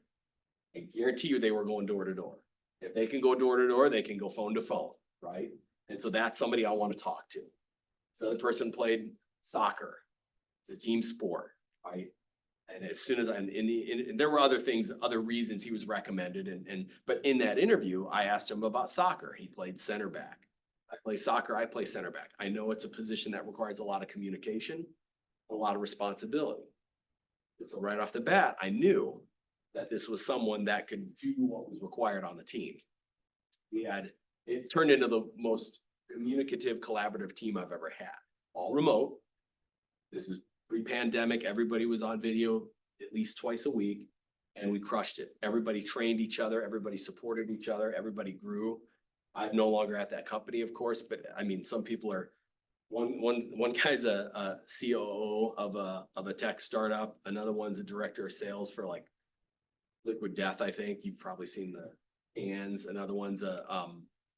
I guarantee you they were going door to door. If they can go door to door, they can go phone to phone, right? And so that's somebody I want to talk to. So the person played soccer. It's a team sport, right? And as soon as there were other things, other reasons he was recommended. But in that interview, I asked him about soccer. He played center back. I play soccer, I play center back. I know it's a position that requires a lot of communication, a lot of responsibility. And so right off the bat, I knew that this was someone that could do what was required on the team. It turned into the most communicative, collaborative team I've ever had. All remote. This is pre-pandemic. Everybody was on video at least twice a week, and we crushed it. Everybody trained each other. Everybody supported each other. Everybody grew. I'm no longer at that company, of course, but I mean, some people are. One guy's a COO of a tech startup. Another one's a director of sales for like Liquid Death. I think you've probably seen the cans. Another one's a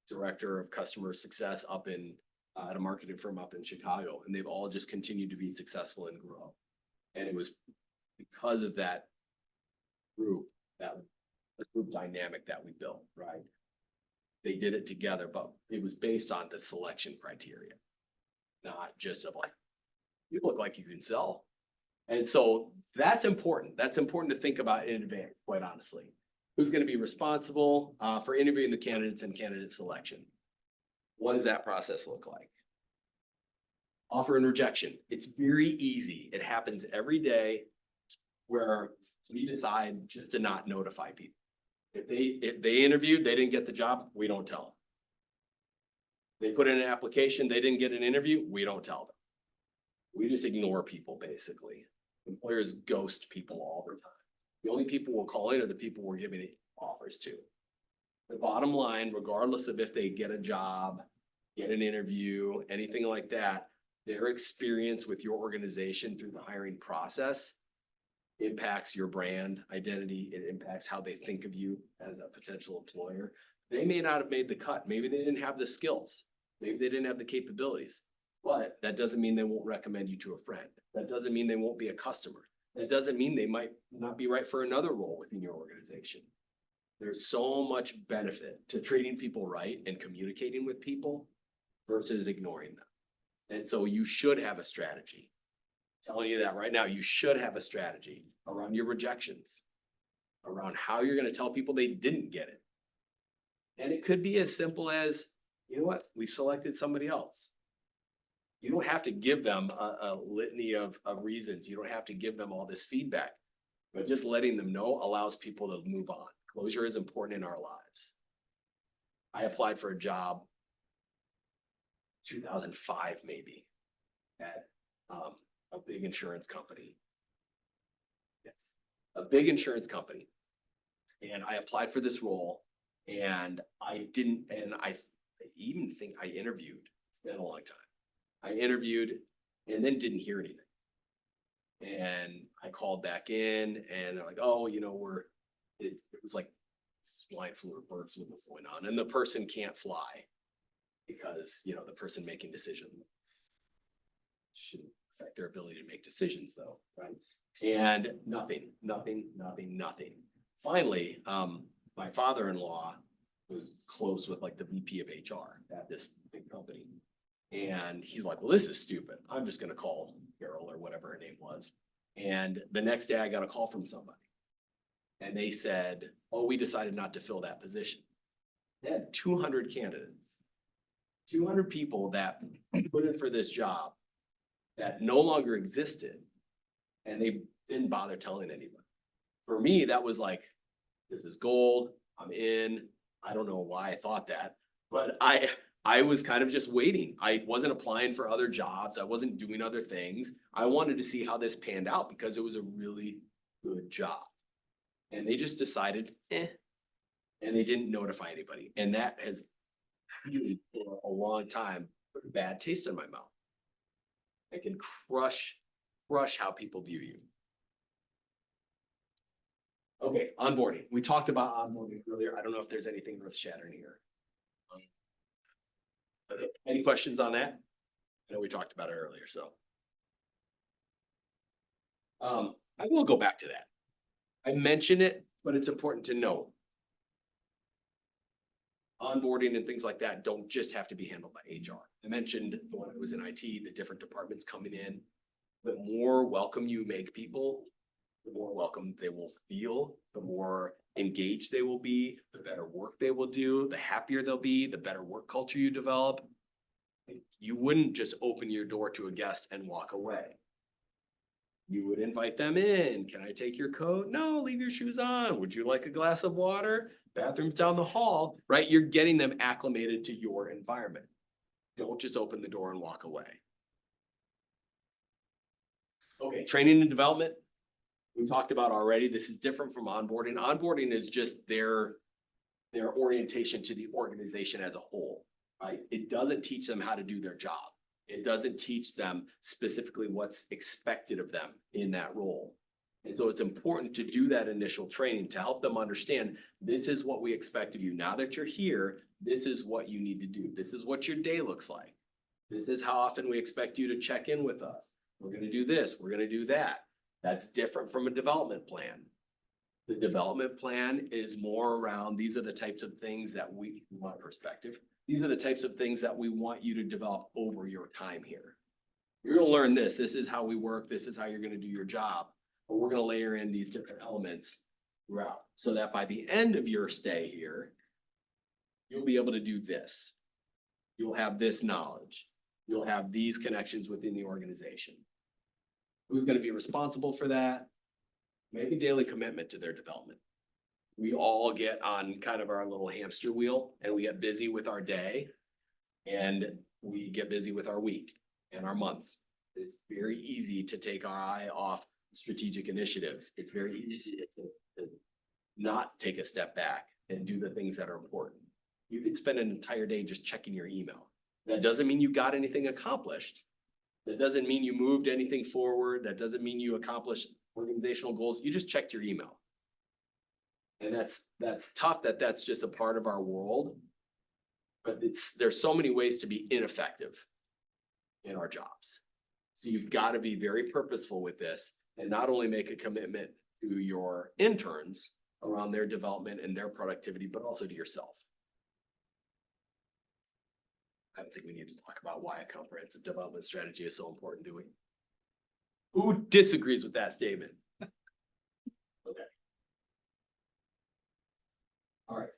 director of customer success up in at a marketing firm up in Chicago, and they've all just continued to be successful and grow. And it was because of that group, the group dynamic that we built, right? They did it together, but it was based on the selection criteria, not just of like, you look like you can sell. And so that's important. That's important to think about in advance, quite honestly. Who's going to be responsible for interviewing the candidates and candidate selection? What does that process look like? Offer and rejection. It's very easy. It happens every day where we decide just to not notify people. If they interviewed, they didn't get the job, we don't tell them. They put in an application, they didn't get an interview, we don't tell them. We just ignore people, basically. Employers ghost people all the time. The only people we'll call in are the people we're giving offers to. The bottom line, regardless of if they get a job, get an interview, anything like that, their experience with your organization through the hiring process impacts your brand identity. It impacts how they think of you as a potential employer. They may not have made the cut. Maybe they didn't have the skills. Maybe they didn't have the capabilities, but that doesn't mean they won't recommend you to a friend. That doesn't mean they won't be a customer. That doesn't mean they might not be right for another role within your organization. There's so much benefit to treating people right and communicating with people versus ignoring them. And so you should have a strategy. I'm telling you that right now, you should have a strategy around your rejections, around how you're going to tell people they didn't get it. And it could be as simple as, you know what, we selected somebody else. You don't have to give them a litany of reasons. You don't have to give them all this feedback, but just letting them know allows people to move on. Closure is important in our lives. I applied for a job 2005 maybe at a big insurance company. Yes, a big insurance company. And I applied for this role and I even think I interviewed. It's been a long time. I interviewed and then didn't hear anything. And I called back in and they're like, oh, you know, it was like swine flu or bird flu was going on. And the person can't fly because, you know, the person making decisions shouldn't affect their ability to make decisions though, right? And nothing. Finally, my father-in-law was close with like the VP of HR at this big company. And he's like, well, this is stupid. I'm just going to call Carol or whatever her name was. And the next day I got a call from somebody and they said, oh, we decided not to fill that position. They had 200 candidates, 200 people that put in for this job that no longer existed. And they didn't bother telling anybody. For me, that was like, this is gold. I'm in. I don't know why I thought that, But I was kind of just waiting. I wasn't applying for other jobs. I wasn't doing other things. I wanted to see how this panned out because it was a really good job. And they just decided, and they didn't notify anybody. And that has really for a long time put a bad taste in my mouth. It can crush how people view you. Okay, onboarding. We talked about onboarding earlier. I don't know if there's anything earth shattering here. Any questions on that? I know we talked about it earlier, so. I will go back to that. I mentioned it, but it's important to know. Onboarding and things like that don't just have to be handled by HR. I mentioned the one that was in IT, the different departments coming in. The more welcome you make people, the more welcome they will feel, the more engaged they will be, the better work they will do, the happier they'll be, the better work culture you develop. You wouldn't just open your door to a guest and walk away. You would invite them in. Can I take your coat? No, leave your shoes on. Would you like a glass of water? Bathrooms down the hall, right? You're getting them acclimated to your environment. Don't just open the door and walk away. Okay, training and development. We talked about already. This is different from onboarding. Onboarding is just their orientation to the organization as a whole, right? It doesn't teach them how to do their job. It doesn't teach them specifically what's expected of them in that role. And so it's important to do that initial training to help them understand this is what we expect of you. Now that you're here, this is what you need to do. This is what your day looks like. This is how often we expect you to check in with us. We're going to do this. We're going to do that. That's different from a development plan. The development plan is more around, these are the types of things that we want perspective. These are the types of things that we want you to develop over your time here. You're going to learn this. This is how we work. This is how you're going to do your job. But we're going to layer in these different elements throughout so that by the end of your stay here, you'll be able to do this. You'll have this knowledge. You'll have these connections within the organization. Who's going to be responsible for that? Make a daily commitment to their development. We all get on kind of our little hamster wheel and we get busy with our day and we get busy with our week and our month. It's very easy to take our eye off strategic initiatives. It's very easy to not take a step back and do the things that are important. You could spend an entire day just checking your email. That doesn't mean you got anything accomplished. That doesn't mean you moved anything forward. That doesn't mean you accomplished organizational goals. You just checked your email. And that's tough that that's just a part of our world. But there's so many ways to be ineffective in our jobs. So you've got to be very purposeful with this and not only make a commitment to your interns around their development and their productivity, but also to yourself. I don't think we need to talk about why a comprehensive development strategy is so important, do we? Who disagrees with that statement? Okay. All right.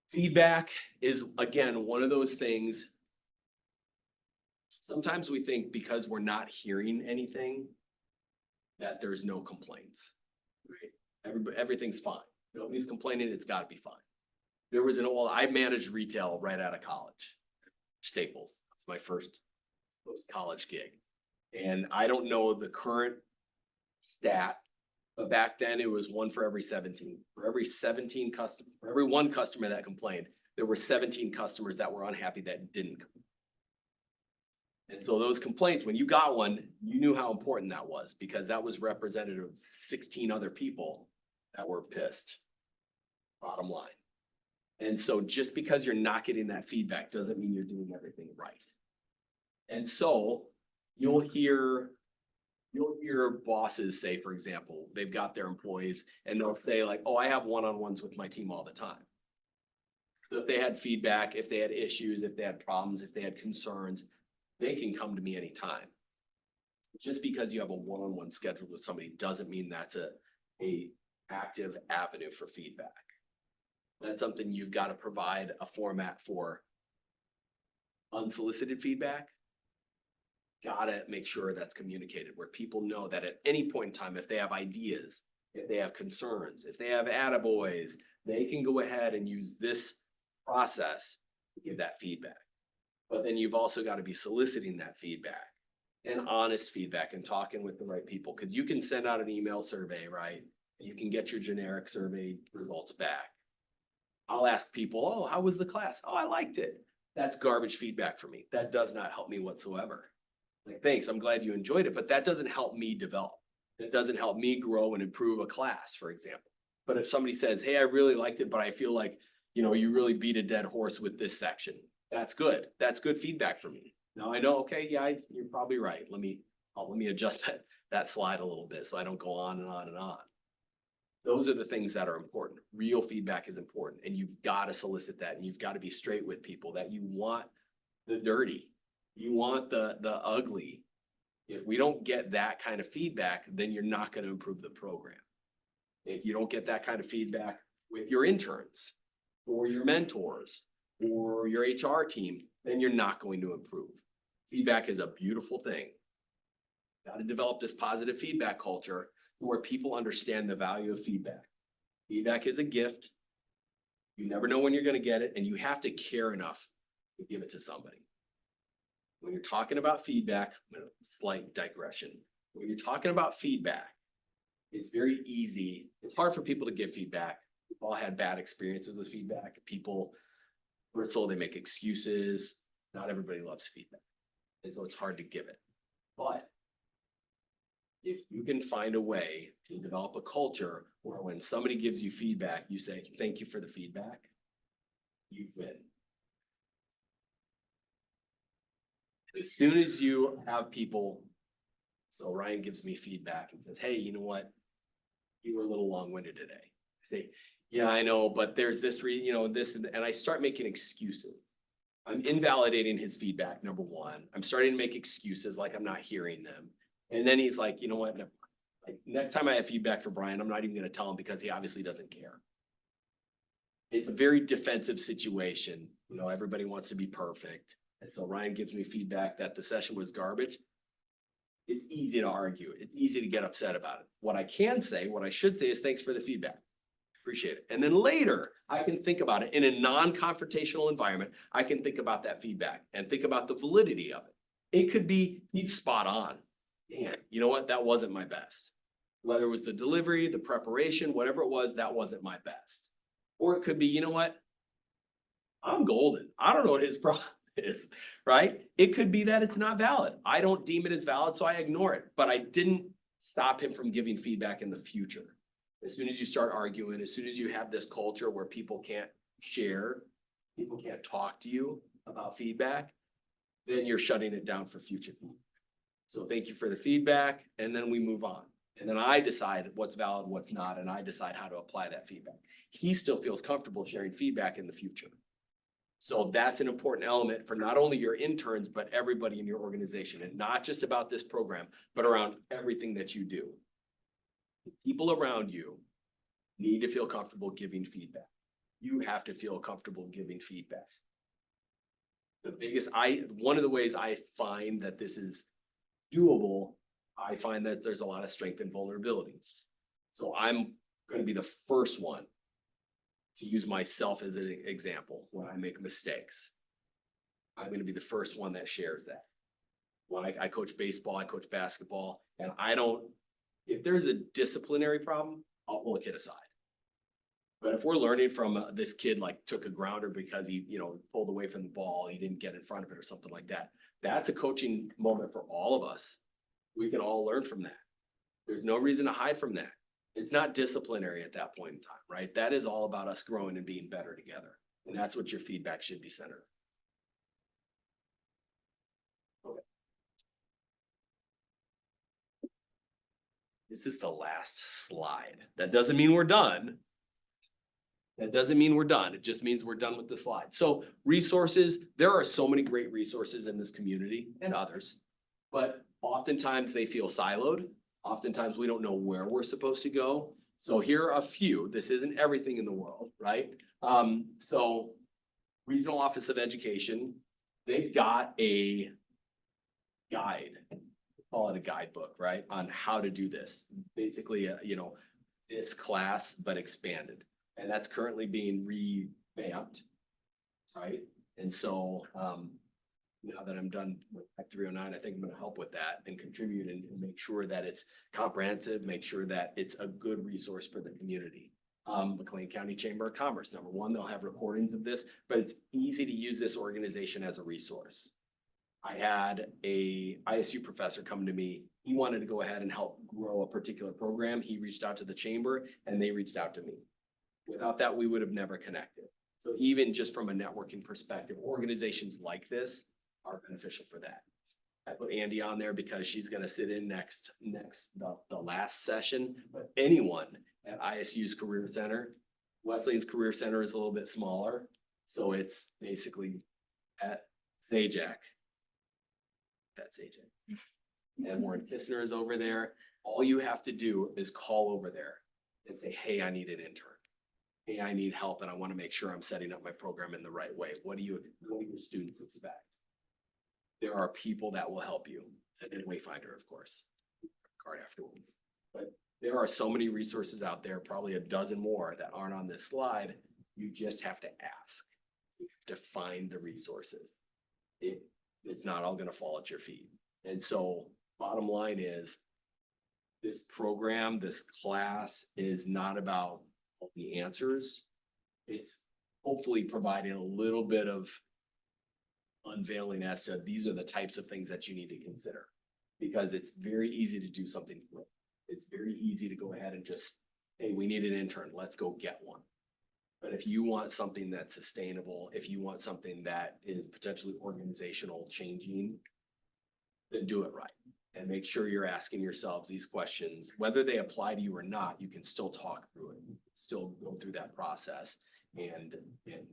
Feedback is, again, one of those things. Sometimes we think because we're not hearing anything, that there's no complaints, right? Everything's fine. Nobody's complaining. It's got to be fine. I managed retail right out of college. Staples. That's my first college gig. And I don't know the current stat, but back then it was 1 for every 17. For every one customer that complained, there were 17 customers that were unhappy that didn't complain. And so those complaints, when you got one, you knew how important that was because that was representative of 16 other people that were pissed. Bottom line. And so just because you're not getting that feedback doesn't mean you're doing everything right. And so you'll hear bosses say, for example, they've got their employees and they'll say like, oh, I have one-on-ones with my team all the time. So if they had feedback, if they had issues, if they had problems, if they had concerns, they can come to me anytime. Just because you have a one-on-one scheduled with somebody doesn't mean that's a active avenue for feedback. That's something you've got to provide a format for. Unsolicited feedback, gotta make sure that's communicated where people know that at any point in time, if they have ideas, if they have concerns, if they have attaboys, they can go ahead and use this process to give that feedback. But then you've also got to be soliciting that feedback and honest feedback and talking with the right people. Cause you can send out an email survey, right? And you can get your generic survey results back. I'll ask people, oh, how was the class? Oh, I liked it. That's garbage feedback for me. That does not help me whatsoever. Like, thanks, I'm glad you enjoyed it, but that doesn't help me develop. It doesn't help me grow and improve a class, for example. But if somebody says, hey, I really liked it, but I feel like, you really beat a dead horse with this section. That's good. That's good feedback for me. Now I know, okay, yeah, you're probably right. Let me adjust that slide a little bit so I don't go on and on and on. Those are the things that are important. Real feedback is important, and you've got to solicit that, and you've got to be straight with people that you want the dirty, you want the ugly. If we don't get that kind of feedback, then you're not going to improve the program. If you don't get that kind of feedback with your interns or your mentors or your HR team, then you're not going to improve. Feedback is a beautiful thing. Got to develop this positive feedback culture where people understand the value of feedback. Feedback is a gift. You never know when you're going to get it, and you have to care enough to give it to somebody. When you're talking about feedback, slight digression. When you're talking about feedback, it's very easy. It's hard for people to give feedback. We've all had bad experiences with feedback. People were told they make excuses. Not everybody loves feedback. And so it's hard to give it. But if you can find a way to develop a culture where when somebody gives you feedback, you say, thank you for the feedback, you win. As soon as you have people, so Ryan gives me feedback and says, hey, you know what? You were a little long-winded today. I say, yeah, I know, but there's this, this, and I start making excuses. I'm invalidating his feedback, number one. I'm starting to make excuses like I'm not hearing them. And then he's like, you know what? Like, next time I have feedback for Brian, I'm not even going to tell him because he obviously doesn't care. It's a very defensive situation. Everybody wants to be perfect. And so Ryan gives me feedback that the session was garbage. It's easy to argue. It's easy to get upset about it. What I should say is thanks for the feedback. Appreciate it. And then later I can think about it in a non-confrontational environment. I can think about that feedback and think about the validity of it. It could be he's spot on. Man, you know what? That wasn't my best. Whether it was the delivery, the preparation, whatever it was, that wasn't my best. Or it could be, you know what? I'm golden. I don't know what his problem is, right? It could be that it's not valid. I don't deem it as valid, so I ignore it. But I didn't stop him from giving feedback in the future. As soon as you start arguing, as soon as you have this culture where people can't share, people can't talk to you about feedback, then you're shutting it down for future feedback. So thank you for the feedback, and then we move on. And then I decide what's valid, what's not, and I decide how to apply that feedback. He still feels comfortable sharing feedback in the future. So that's an important element for not only your interns, but everybody in your organization, and not just about this program, but around everything that you do. The people around you need to feel comfortable giving feedback. You have to feel comfortable giving feedback. One of the ways I find that this is doable, I find that there's a lot of strength and vulnerability. So I'm going to be the first one to use myself as an example when I make mistakes. I'm going to be the first one that shares that. When I coach baseball, I coach basketball, and if there's a disciplinary problem, I'll pull a kid aside. But if we're learning from this kid, like took a grounder because he, pulled away from the ball, he didn't get in front of it or something like that. That's a coaching moment for all of us. We can all learn from that. There's no reason to hide from that. It's not disciplinary at that point in time, right? That is all about us growing and being better together. And that's what your feedback should be centered. Okay. This is the last slide. That doesn't mean we're done. It just means we're done with the slide. So resources, there are so many great resources in this community and others, but oftentimes they feel siloed. Oftentimes we don't know where we're supposed to go. So here are a few. This isn't everything in the world, right? So Regional Office of Education, they've got a guide, call it a guidebook, right? On how to do this. Basically, this class, but expanded. And that's currently being revamped, right? And so, now that I'm done with Act 309, I think I'm gonna help with that and contribute and make sure that it's comprehensive, make sure that it's a good resource for the community. McLean County Chamber of Commerce, number one, they'll have recordings of this, but it's easy to use this organization as a resource. I had a ISU professor come to me. He wanted to go ahead and help grow a particular program. He reached out to the chamber and they reached out to me. Without that, we would have never connected. So even just from a networking perspective, organizations like this are beneficial for that. I put Andy on there because she's gonna sit in the last session, but anyone at ISU's Career Center, Wesleyan's Career Center is a little bit smaller. So it's basically at Zajac. That's AJ. And Warren Kistner is over there. All you have to do is call over there and say, hey, I need an intern. Hey, I need help and I want to make sure I'm setting up my program in the right way. What do your students expect? There are people that will help you, and Wayfinder, of course, card afterwards. But there are so many resources out there, probably a dozen more that aren't on this slide. You just have to ask. You have to find the resources. It's not all gonna fall at your feet. And so bottom line is this program, this class is not about all the answers. It's hopefully providing a little bit of unveiling as to these are the types of things that you need to consider. Because it's very easy to do something quick. It's very easy to go ahead and just, hey, we need an intern, let's go get one. But if you want something that's sustainable, if you want something that is potentially organizational changing, then do it right. And make sure you're asking yourselves these questions, whether they apply to you or not, you can still talk through it, still go through that process and get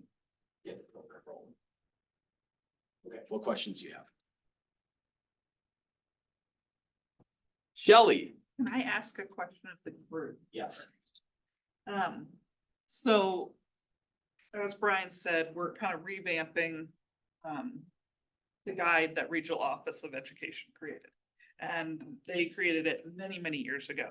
the program rolling. Okay, what questions do you have? Shelley. Can I ask a question of the group? Yes. So as Brian said, we're kind of revamping the guide that Regional Office of Education created. And they created it many, many years ago.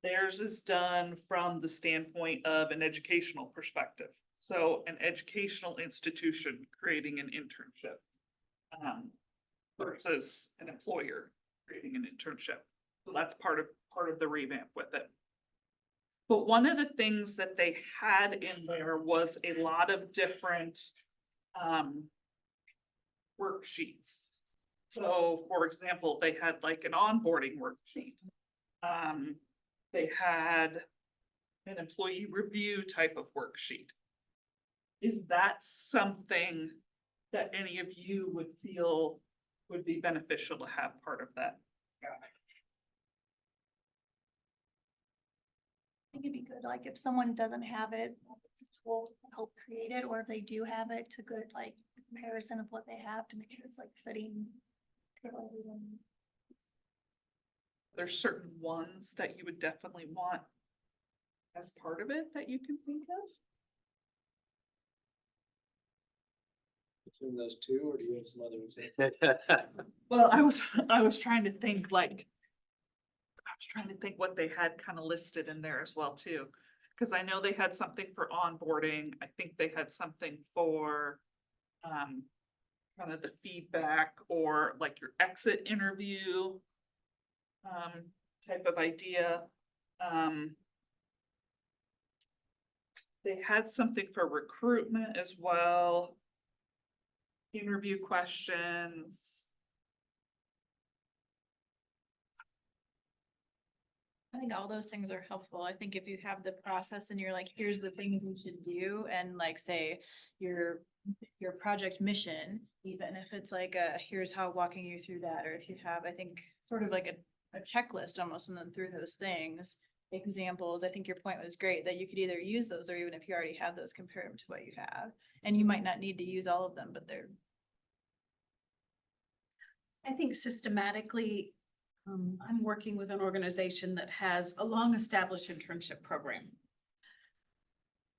Theirs is done from the standpoint of an educational perspective. So an educational institution creating an internship versus an employer creating an internship. So that's part of the revamp with it. But one of the things that they had in there was a lot of different worksheets. So for example, they had like an onboarding worksheet. They had an employee review type of worksheet. Is that something that any of you would feel would be beneficial to have part of that? I think it'd be good, like if someone doesn't have it, it's a tool to help create it, or if they do have it, it's a good like comparison of what they have to make sure it's like fitting to everyone. There's certain ones that you would definitely want as part of it that you can think of. Between those two, or do you have some others? Well, I was trying to think what they had kind of listed in there as well too. Cause I know they had something for onboarding. I think they had something for kind of the feedback or like your exit interview type of idea. They had something for recruitment as well. Interview questions. I think all those things are helpful. I think if you have the process and you're like, here's the things you should do, and like say your project mission, even if it's like here's how walking you through that, or if you have, I think, sort of like a checklist almost, and then through those things, examples, I think your point was great that you could either use those, or even if you already have those, compare them to what you have. And you might not need to use all of them, but they're. I think systematically, I'm working with an organization that has a long-established internship program.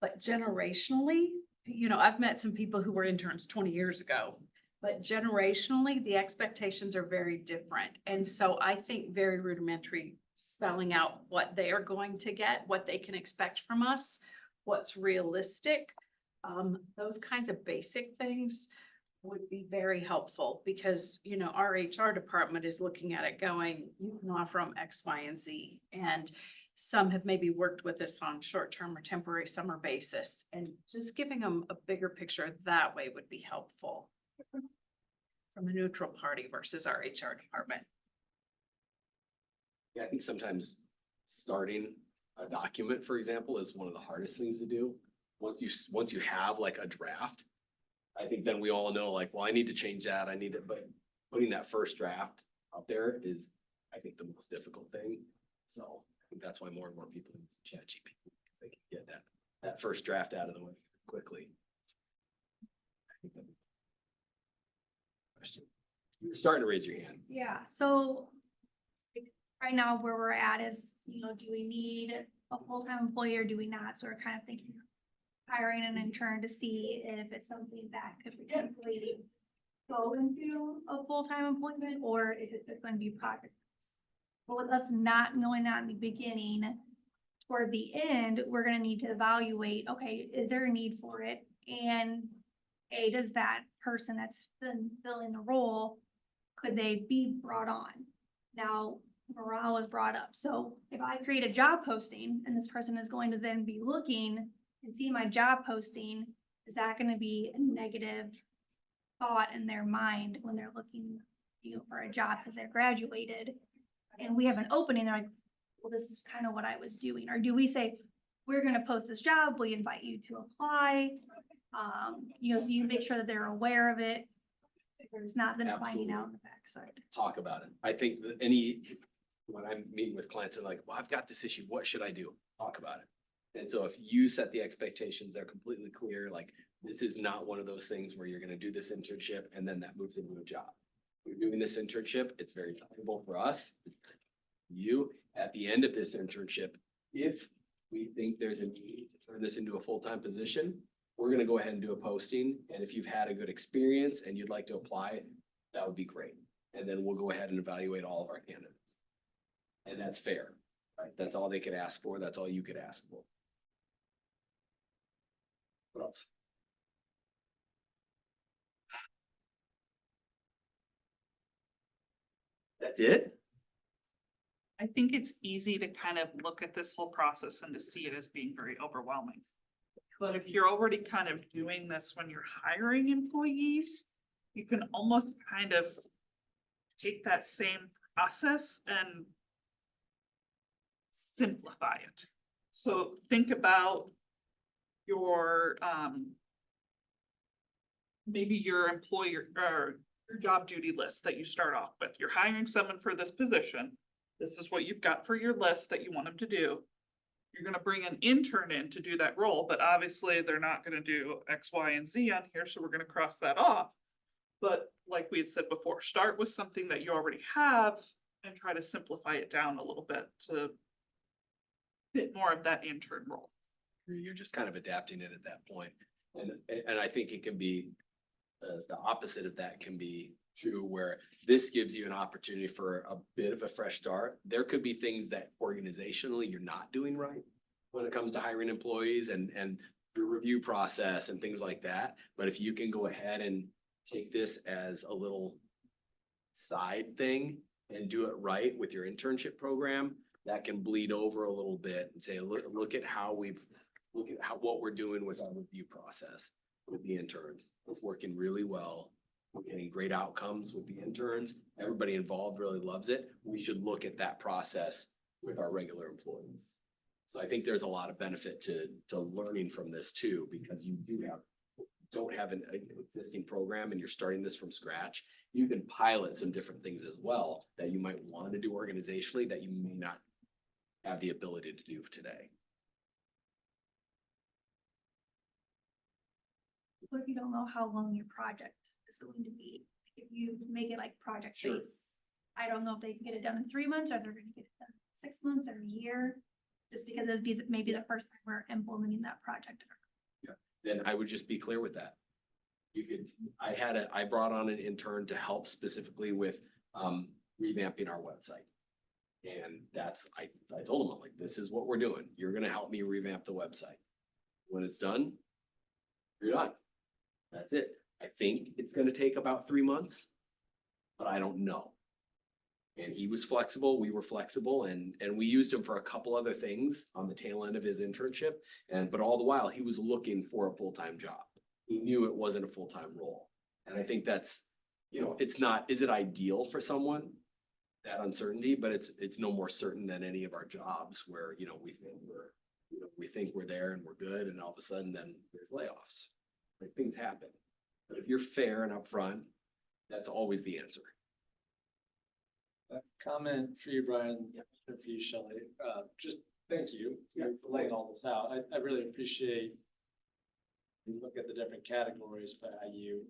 But generationally, you know, I've met some people who were interns 20 years ago, but generationally, the expectations are very different. And so I think very rudimentary spelling out what they are going to get, what they can expect from us, what's realistic. Those kinds of basic things would be very helpful because, you know, our HR department is looking at it going, you can offer them X, Y, and Z. And some have maybe worked with us on short-term or temporary summer basis, and just giving them a bigger picture that way would be helpful from a neutral party versus our HR department. Yeah, I think sometimes starting a document, for example, is one of the hardest things to do. Once you have like a draft, I think then we all know like, well, I need to change that, I need it, but putting that first draft out there is, I think, the most difficult thing. So I think that's why more and more people use ChatGPT. They can get that first draft out of the way quickly. I think that- Question. You're starting to raise your hand. Yeah, so like, right now where we're at is, you know, do we need a full-time employee or do we not? So we're kind of thinking hiring an intern to see if it's something that could potentially go into a full-time employment or if it's going to be project. But with us not knowing that in the beginning, toward the end, we're gonna need to evaluate, okay, is there a need for it? And does that person that's been filling the role, could they be brought on? Now, morale was brought up, so if I create a job posting and this person is going to then be looking and see my job posting, is that gonna be a negative thought in their mind when they're looking, you know, for a job because they're graduated? And we have an opening, they're like, well, this is kind of what I was doing. Or do we say, we're gonna post this job, we invite you to apply? You know, so you make sure that they're aware of it. If there's not, then finding out on the backside. Talk about it. I think that when I'm meeting with clients, they're like, well, I've got this issue. What should I do? Talk about it. And so if you set the expectations, they're completely clear, like this is not one of those things where you're gonna do this internship and then that moves into a job. You're doing this internship, it's very valuable for us. You, at the end of this internship, if we think there's a need to turn this into a full-time position, we're gonna go ahead and do a posting. And if you've had a good experience and you'd like to apply, that would be great. And then we'll go ahead and evaluate all of our candidates. And that's fair, right? That's all they could ask for. That's all you could ask for. What else? That's it? I think it's easy to kind of look at this whole process and to see it as being very overwhelming. But if you're already kind of doing this when you're hiring employees, you can almost kind of take that same process and simplify it. So think about your, maybe your employer or your job duty list that you start off with. You're hiring someone for this position. This is what you've got for your list that you want them to do. You're gonna bring an intern in to do that role, but obviously they're not gonna do X, Y, and Z on here, so we're gonna cross that off. But like we had said before, start with something that you already have and try to simplify it down a little bit to fit more of that intern role. You're just kind of adapting it at that point. And I think it can be, the opposite of that can be true where this gives you an opportunity for a bit of a fresh start. There could be things that organizationally you're not doing right when it comes to hiring employees and your review process and things like that. But if you can go ahead and take this as a little side thing and do it right with your internship program, that can bleed over a little bit and say, look at what we're doing with our review process with the interns. It's working really well. We're getting great outcomes with the interns. Everybody involved really loves it. We should look at that process with our regular employees. So I think there's a lot of benefit to learning from this too, because you don't have an existing program and you're starting this from scratch. You can pilot some different things as well that you might want to do organizationally that you may not have the ability to do today. What if you don't know how long your project is going to be? If you make it like project Sure. based, I don't know if they can get it done in 3 months, or they're gonna get it done in 6 months or a year. Just because it'd be maybe the first time we're implementing that project. Then I would just be clear with that. I brought on an intern to help specifically with revamping our website. And I told him, I'm like, this is what we're doing. You're gonna help me revamp the website. When it's done, you're done. That's it. I think it's gonna take about 3 months, but I don't know. And he was flexible, we were flexible, and we used him for a couple other things on the tail end of his internship. But all the while, he was looking for a full-time job. He knew it wasn't a full-time role. And I think that's, it's not, is it ideal for someone? That uncertainty, but it's no more certain than any of our jobs where, we think we're there and we're good, and all of a sudden then there's layoffs. Like, things happen. But if you're fair and upfront, that's always the answer. A comment for you, Brian, and for you, Shelley. Just thank you for laying all this out. I really appreciate you look at the different categories, but how you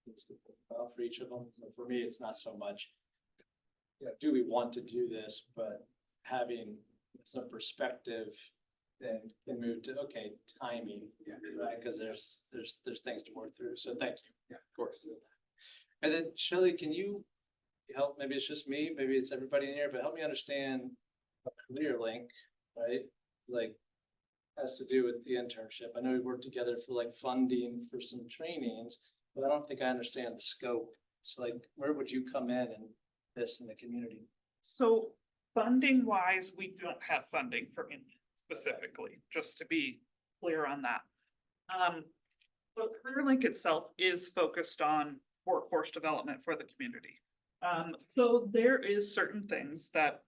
things to think about for each of them. For me, it's not so much, do we want to do this, but having some perspective then can move to, okay, timing, right? Because there's things to work through. So thank you. Yeah, of course. And then Shelley, can you help, maybe it's just me, maybe it's everybody in here, but help me understand a career link, right? Like, has to do with the internship. I know we worked together for like funding for some trainings, but I don't think I understand the scope. So like, where would you come in this in the community? So funding wise, we don't have funding for Indian specifically, just to be clear on that. But CareerLink itself is focused on workforce development for the community. So there is certain things that,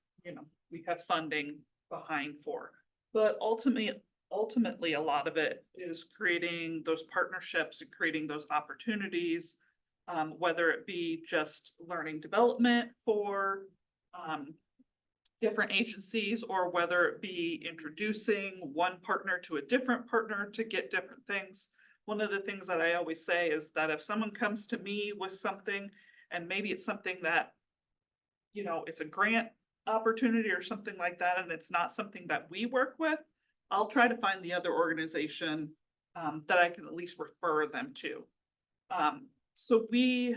we have funding behind for, but ultimately a lot of it is creating those partnerships and creating those opportunities, whether it be just learning development for different agencies, or whether it be introducing one partner to a different partner to get different things. One of the things that I always say is that if someone comes to me with something, and maybe it's something that, it's a grant opportunity or something like that, and it's not something that we work with, I'll try to find the other organization that I can at least refer them to. So we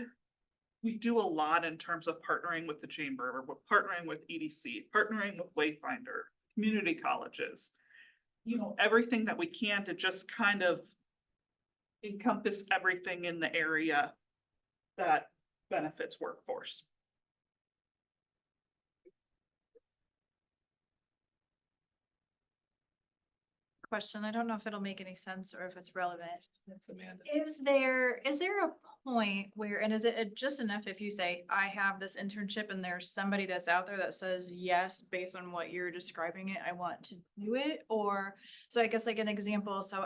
do a lot in terms of partnering with the chamber, we're partnering with EDC, partnering with Wayfinder, community colleges, everything that we can to just kind of encompass everything in the area that benefits workforce. Question, I don't know if it'll make any sense or if it's relevant. That's Amanda. Is there a point where, and is it just enough if you say, I have this internship and there's somebody that's out there that says, yes, based on what you're describing it, I want to do it? Or, so I guess like an example, so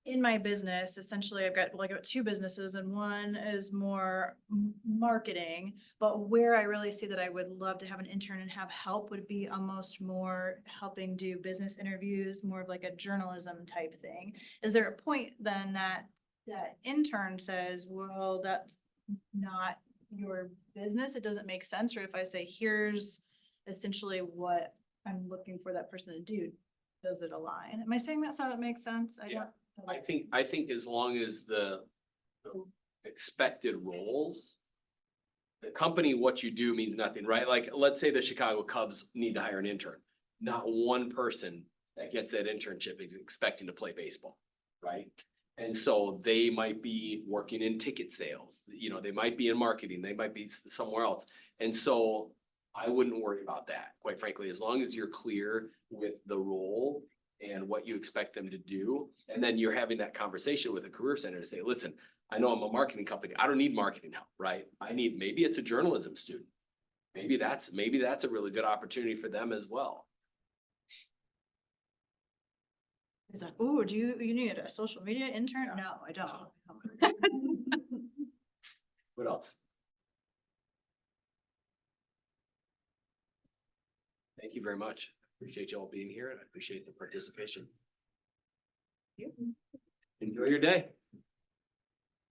in my business, essentially I've got two businesses, and one is more marketing, but where I really see that I would love to have an intern and have help would be almost more helping do business interviews, more of like a journalism type thing. Is there a point then that intern says, well, that's not your business, it doesn't make sense? Or if I say, here's essentially what I'm looking for that person to do, does it align? Am I saying that so it makes sense? I think as long as the expected roles, the company, what you do means nothing, right? Like, let's say the Chicago Cubs need to hire an intern. Not one person that gets that internship is expecting to play baseball, right? And so they might be working in ticket sales, they might be in marketing, they might be somewhere else. And so I wouldn't worry about that, quite frankly, as long as you're clear with the role and what you expect them to do. And then you're having that conversation with a career center to say, listen, I know I'm a marketing company. I don't need marketing help, right? Maybe it's a journalism student. Maybe that's a really good opportunity for them as well. Is that, oh, do you need a social media intern? Yeah. No, I don't. What else? Thank you very much. Appreciate you all being here, and I appreciate the participation. Enjoy your day.